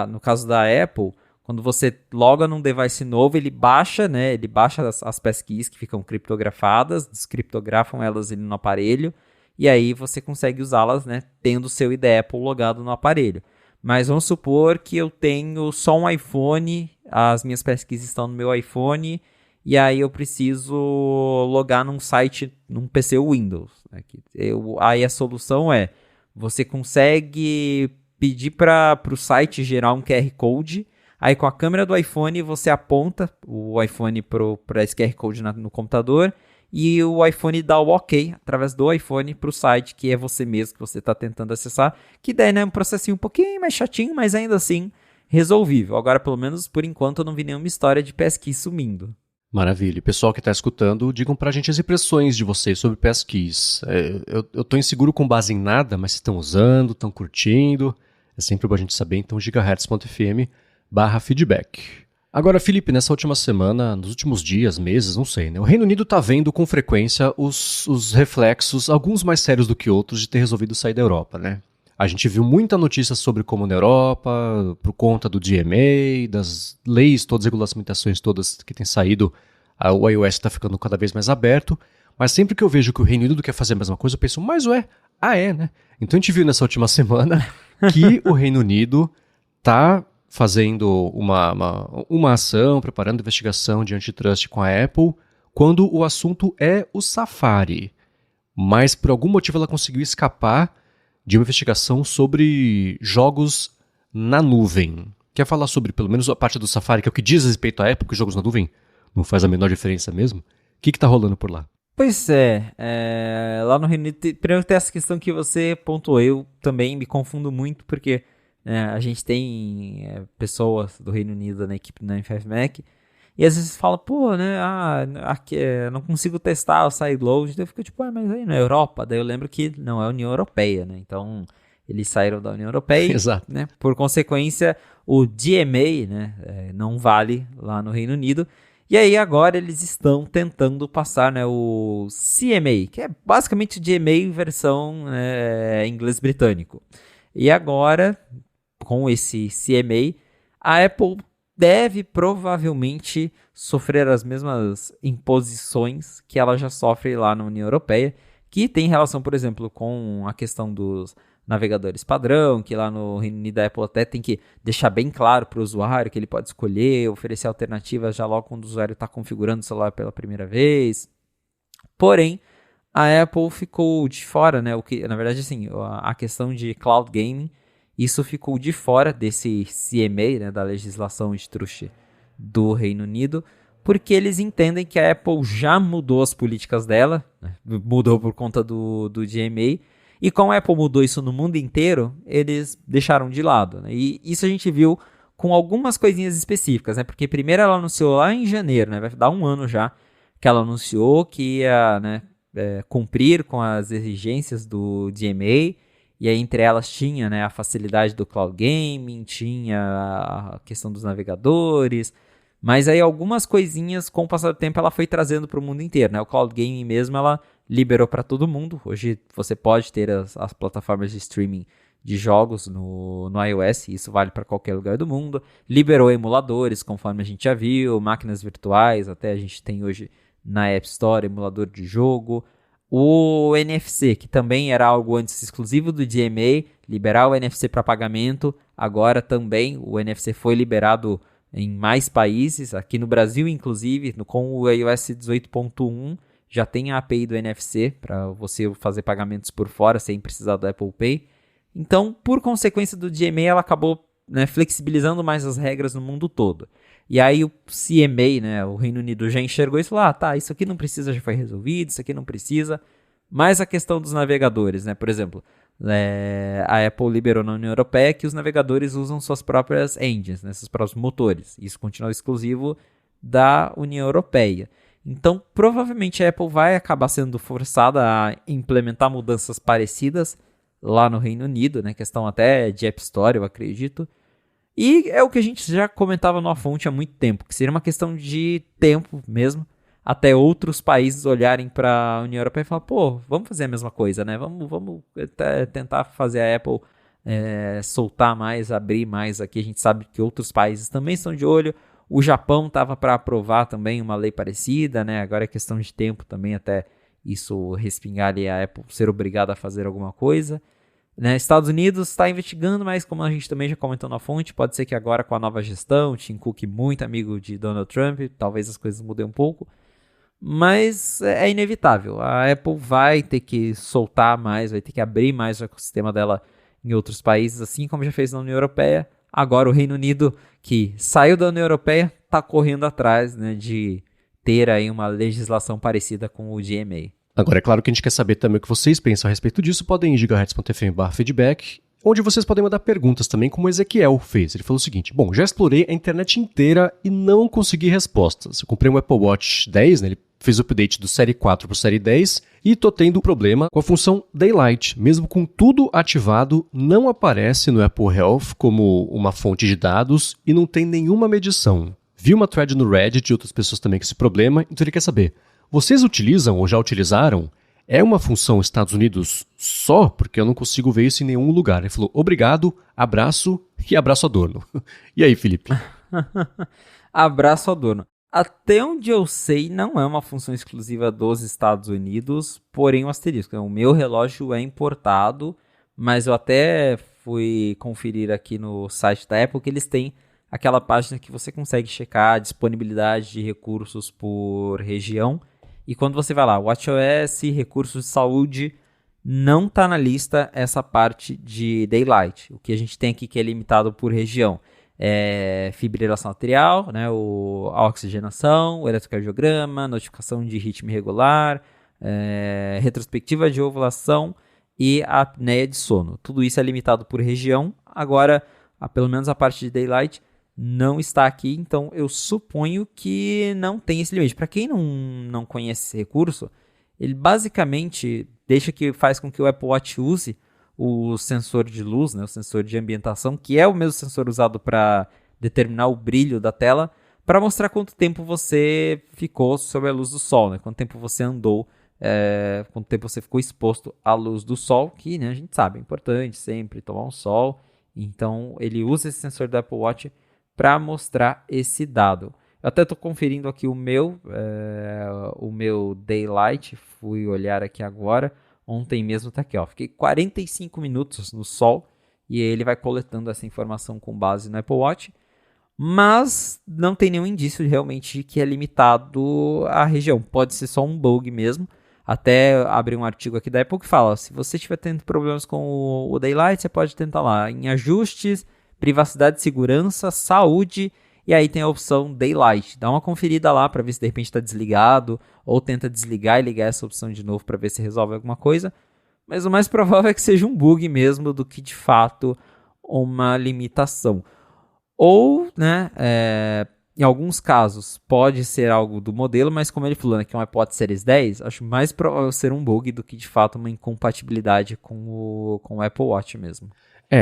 no caso da Apple, quando você loga num device novo, ele baixa, né? Ele baixa as Passkeys que ficam criptografadas, descriptografam elas ali no aparelho, e aí você consegue usá-las, né, tendo o seu ID Apple logado no aparelho. Mas vamos supor que eu tenho só um iPhone, as minhas Passkeys estão no meu iPhone, e aí eu preciso logar num site, num PC Windows. Né? Aí a solução é, você consegue pedir para o site gerar um QR Code, aí com a câmera do iPhone você aponta o iPhone para esse QR Code no computador, e o iPhone dá o OK através do iPhone para o site, que é você mesmo que você está tentando acessar, que daí, né, é um processinho um pouquinho mais chatinho, mas ainda assim resolvível. Agora, pelo menos por enquanto, eu não vi nenhuma história de Passkeys sumindo.
Maravilha. E pessoal que está escutando, digam pra gente as impressões de vocês sobre Passkeys. Eu tô inseguro com base em nada, mas estão usando, estão curtindo. É sempre bom a gente saber, então gigahertz.fm/feedback. Agora, Felipe, nessa última semana, nos últimos dias, meses, não sei, né? O Reino Unido está vendo com frequência os reflexos, alguns mais sérios do que outros, de ter resolvido sair da Europa, né? A gente viu muita notícia sobre como na Europa, por conta do DMA, das leis, todas as regulamentações todas que têm saído, o iOS está ficando cada vez mais aberto, mas sempre que eu vejo que o Reino Unido quer fazer a mesma coisa, eu penso, mas né? Então a gente viu nessa última semana que o Reino Unido está fazendo uma ação, preparando investigação de antitrust com a Apple, quando o assunto é o Safari. Mas por algum motivo ela conseguiu escapar de uma investigação sobre jogos na nuvem. Quer falar sobre pelo menos a parte do Safari, que é o que diz respeito à Apple, que jogos na nuvem não faz a menor diferença mesmo? O que tá rolando por lá?
Pois lá no Reino Unido, primeiro tem essa questão que você pontuou, eu também me confundo muito, porque a gente tem pessoas do Reino Unido na equipe do 95 Mac, e às vezes fala, pô, né, aqui, não consigo testar o sideload, daí eu fico tipo, mas aí na Europa, daí eu lembro que não é a União Europeia, né, então eles saíram da União Europeia,
Exato.
né, por consequência o DMA, né, não vale lá no Reino Unido, e aí agora eles estão tentando passar, né, o CMA, que é basicamente o DMA em versão inglês britânico, e agora com esse CMA, a Apple deve provavelmente sofrer as mesmas imposições que ela já sofre lá na União Europeia, que tem relação, por exemplo, com a questão dos navegadores padrão, que lá no Reino Unido a Apple até tem que deixar bem claro para o usuário que ele pode escolher, oferecer alternativas já logo quando o usuário está configurando o celular pela primeira vez. Porém, a Apple ficou de fora, né? O que, na verdade, assim, a questão de cloud gaming, isso ficou de fora desse CMA, né, da legislação antitrust do Reino Unido, porque eles entendem que a Apple já mudou as políticas dela, né, mudou por conta do DMA, e como a Apple mudou isso no mundo inteiro, eles deixaram de lado. Né, e isso a gente viu com algumas coisinhas específicas, né, porque primeiro ela anunciou lá em janeiro, né, vai dar um ano já, que ela anunciou que ia, né, cumprir com as exigências do DMA, e aí entre elas tinha, né, a facilidade do cloud gaming, tinha a questão dos navegadores, mas aí algumas coisinhas com o passar do tempo ela foi trazendo para o mundo inteiro, né? O cloud gaming mesmo ela liberou para todo mundo. Hoje você pode ter as plataformas de streaming de jogos no iOS, e isso vale para qualquer lugar do mundo. Liberou emuladores, conforme a gente já viu, máquinas virtuais, até a gente tem hoje na App Store emulador de jogo. O NFC, que também era algo antes exclusivo do DMA, liberar o NFC para pagamento, agora também o NFC foi liberado em mais países, aqui no Brasil inclusive, com o iOS 18.1 já tem a API do NFC para você fazer pagamentos por fora sem precisar do Apple Pay. Então, por consequência do DMA, ela acabou, né, flexibilizando mais as regras no mundo todo. E aí o CMA, né, o Reino Unido já enxergou isso lá, tá, isso aqui não precisa, já foi resolvido, isso aqui não precisa. Mas a questão dos navegadores, né, por exemplo, a Apple liberou na União Europeia que os navegadores usam suas próprias engines, né, seus próprios motores. Isso continua exclusivo da União Europeia. Então, provavelmente a Apple vai acabar sendo forçada a implementar mudanças parecidas lá no Reino Unido, né, questão até de App Store, eu acredito. E é o que a gente já comentava no A Fonte há muito tempo, que seria uma questão de tempo mesmo, até outros países olharem para a União Europeia e falar, pô, vamos fazer a mesma coisa, né? Vamos tentar fazer a Apple soltar mais, abrir mais aqui. A gente sabe que outros países também estão de olho. O Japão estava para aprovar também uma lei parecida, né? Agora é questão de tempo também até isso respingar e a Apple ser obrigada a fazer alguma coisa. Né, Estados Unidos está investigando, mas como a gente também já comentou na fonte, pode ser que agora com a nova gestão, Tim Cook muito amigo de Donald Trump, talvez as coisas mudem um pouco, mas é inevitável, a Apple vai ter que soltar mais, vai ter que abrir mais o ecossistema dela em outros países, assim como já fez na União Europeia. Agora o Reino Unido, que saiu da União Europeia, está correndo atrás, né, de ter aí uma legislação parecida com o DMA.
Agora, é claro que a gente quer saber também o que vocês pensam a respeito disso. Podem ir em gigahertz.fm/feedback, onde vocês podem mandar perguntas também, como o Ezequiel fez. Ele falou o seguinte: bom, já explorei a internet inteira e não consegui respostas. Eu comprei um Apple Watch 10, né, ele fez o update do Série 4 para o Série 10 e tô tendo problema com a função Daylight. Mesmo com tudo ativado, não aparece no Apple Health como uma fonte de dados e não tem nenhuma medição. Vi uma thread no Reddit de outras pessoas também com esse problema, então ele quer saber: vocês utilizam ou já utilizaram? É uma função Estados Unidos só? Porque eu não consigo ver isso em nenhum lugar. Ele falou, obrigado, abraço e abraço Adorno. E aí, Felipe?
Abraço Adorno. Até onde eu sei, não é uma função exclusiva dos Estados Unidos, porém o asterisco. O meu relógio é importado, mas eu até fui conferir aqui no site da Apple que eles têm aquela página que você consegue checar a disponibilidade de recursos por região. E quando você vai lá, WatchOS, recursos de saúde, não está na lista essa parte de Daylight. O que a gente tem aqui que é limitado por região fibrilação arterial, né, a oxigenação, o eletrocardiograma, notificação de ritmo irregular, retrospectiva de ovulação e a apneia de sono. Tudo isso é limitado por região. Agora, pelo menos a parte de Daylight não está aqui, então eu suponho que não tem esse limite. Para quem não conhece esse recurso, ele basicamente faz com que o Apple Watch use o sensor de luz, né, o sensor de ambientação, que é o mesmo sensor usado para determinar o brilho da tela, para mostrar quanto tempo você ficou sob a luz do sol, né, quanto tempo você andou, quanto tempo você ficou exposto à luz do sol, que, né, a gente sabe, é importante sempre tomar um sol. Então ele usa esse sensor do Apple Watch para mostrar esse dado. Eu até estou conferindo aqui o meu Daylight, fui olhar aqui agora. Ontem mesmo está aqui, ó. Fiquei 45 minutos no sol e ele vai coletando essa informação com base no Apple Watch, mas não tem nenhum indício realmente de que é limitado à região. Pode ser só um bug mesmo. Até abri um artigo aqui da Apple que fala, se você estiver tendo problemas com o Daylight, você pode tentar lá em ajustes, privacidade e segurança, saúde, e aí tem a opção Daylight. Dá uma conferida lá para ver se de repente está desligado, ou tenta desligar e ligar essa opção de novo para ver se resolve alguma coisa. Mas o mais provável é que seja um bug mesmo do que de fato uma limitação. Ou, né, em alguns casos pode ser algo do modelo, mas como ele falou, né, que é um Apple Watch Series 10, acho mais provável ser um bug do que de fato uma incompatibilidade com o Apple Watch mesmo.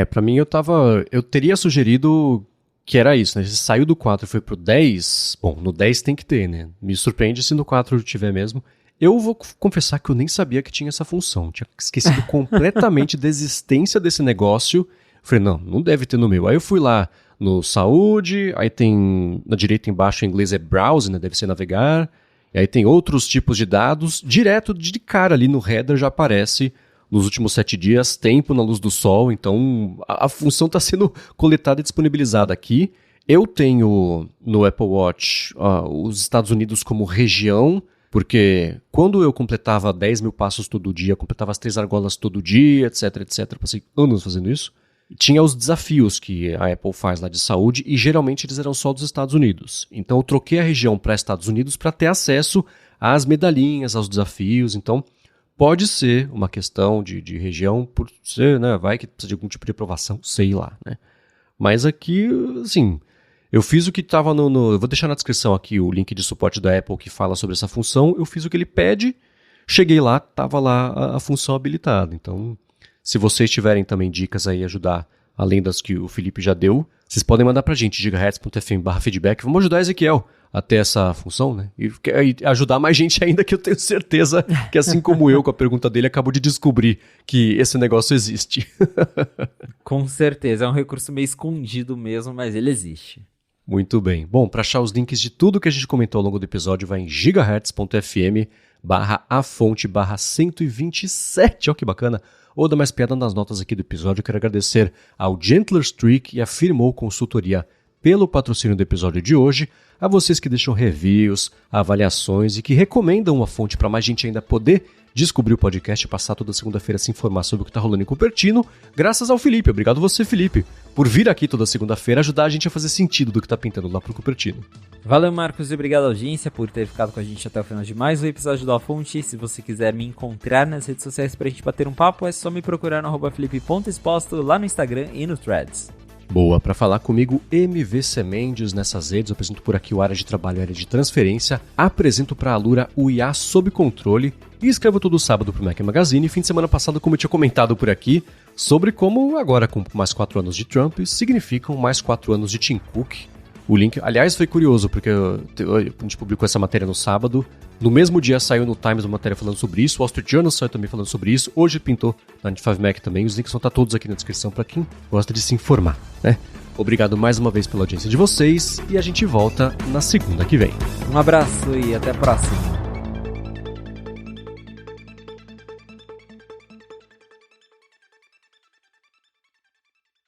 Pra mim eu teria sugerido que era isso, né? Se saiu do 4 e foi pro 10, bom, no 10 tem que ter, né? Me surpreende se no 4 tiver mesmo. Eu vou confessar que eu nem sabia que tinha essa função. Tinha esquecido completamente da existência desse negócio. Falei, não deve ter no meu. Aí eu fui lá no Saúde, aí tem na direita embaixo em inglês é Browse, né? Deve ser navegar. E aí tem outros tipos de dados. Direto de cara ali no header já aparece nos últimos 7 dias, tempo na luz do sol. Então a função está sendo coletada e disponibilizada aqui. Eu tenho no Apple Watch os Estados Unidos como região, porque quando eu completava 10 mil passos todo dia, completava as 3 argolas todo dia, etc, passei anos fazendo isso, tinha os desafios que a Apple faz lá de saúde e geralmente eles eram só dos Estados Unidos. Então eu troquei a região para Estados Unidos para ter acesso às medalhinhas, aos desafios. Então pode ser uma questão de região, por ser, né, vai que precisa de algum tipo de aprovação, sei lá, né. Mas aqui, assim, eu fiz o que estava eu vou deixar na descrição aqui o link de suporte da Apple que fala sobre essa função, eu fiz o que ele pede, cheguei lá, estava lá a função habilitada. Então, se vocês tiverem também dicas aí, ajudar, além das que o Felipe já deu, vocês podem mandar pra gente, gigahertz.fm/feedback, vamos ajudar Ezequiel a ter essa função, né? E ajudar mais gente ainda, que eu tenho certeza que, assim como eu, com a pergunta dele, acabou de descobrir que esse negócio existe.
Com certeza, é um recurso meio escondido mesmo, mas ele existe.
Muito bem. Bom, para achar os links de tudo que a gente comentou ao longo do episódio, vai em gigahertz.fm/afonte/127. Olha que bacana. Ou dá mais piada nas notas aqui do episódio. Eu quero agradecer ao Gentler Streak e a Firmou Consultoria pelo patrocínio do episódio de hoje, a vocês que deixam reviews, avaliações e que recomendam uma fonte para mais gente ainda poder descobrir o podcast e passar toda segunda-feira a se informar sobre o que está rolando em Cupertino, graças ao Felipe. Obrigado você, Felipe, por vir aqui toda segunda-feira ajudar a gente a fazer sentido do que está pintando lá pro Cupertino.
Valeu, Marcos, e obrigado à audiência por ter ficado com a gente até o final de mais um episódio do A Fonte. Se você quiser me encontrar nas redes sociais pra gente bater um papo, é só me procurar no @felipe.exposto lá no Instagram e no Threads.
Boa, para falar comigo, MVC Mendes nessas redes, eu apresento por aqui o Área de Trabalho e Área de Transferência, apresento para a Alura o IA Sob Controle e escrevo todo sábado para o Mac Magazine. Fim de semana passado, como eu tinha comentado por aqui, sobre como agora com mais 4 anos de Trump significam mais 4 anos de Tim Cook. O link, aliás, foi curioso, porque a gente publicou essa matéria no sábado. No mesmo dia saiu no Times uma matéria falando sobre isso, o Wall Street Journal saiu também falando sobre isso. Hoje pintou na 95Mac também. Os links vão estar todos aqui na descrição para quem gosta de se informar, né? Obrigado mais uma vez pela audiência de vocês e a gente volta na segunda que vem.
Um abraço e até a próxima.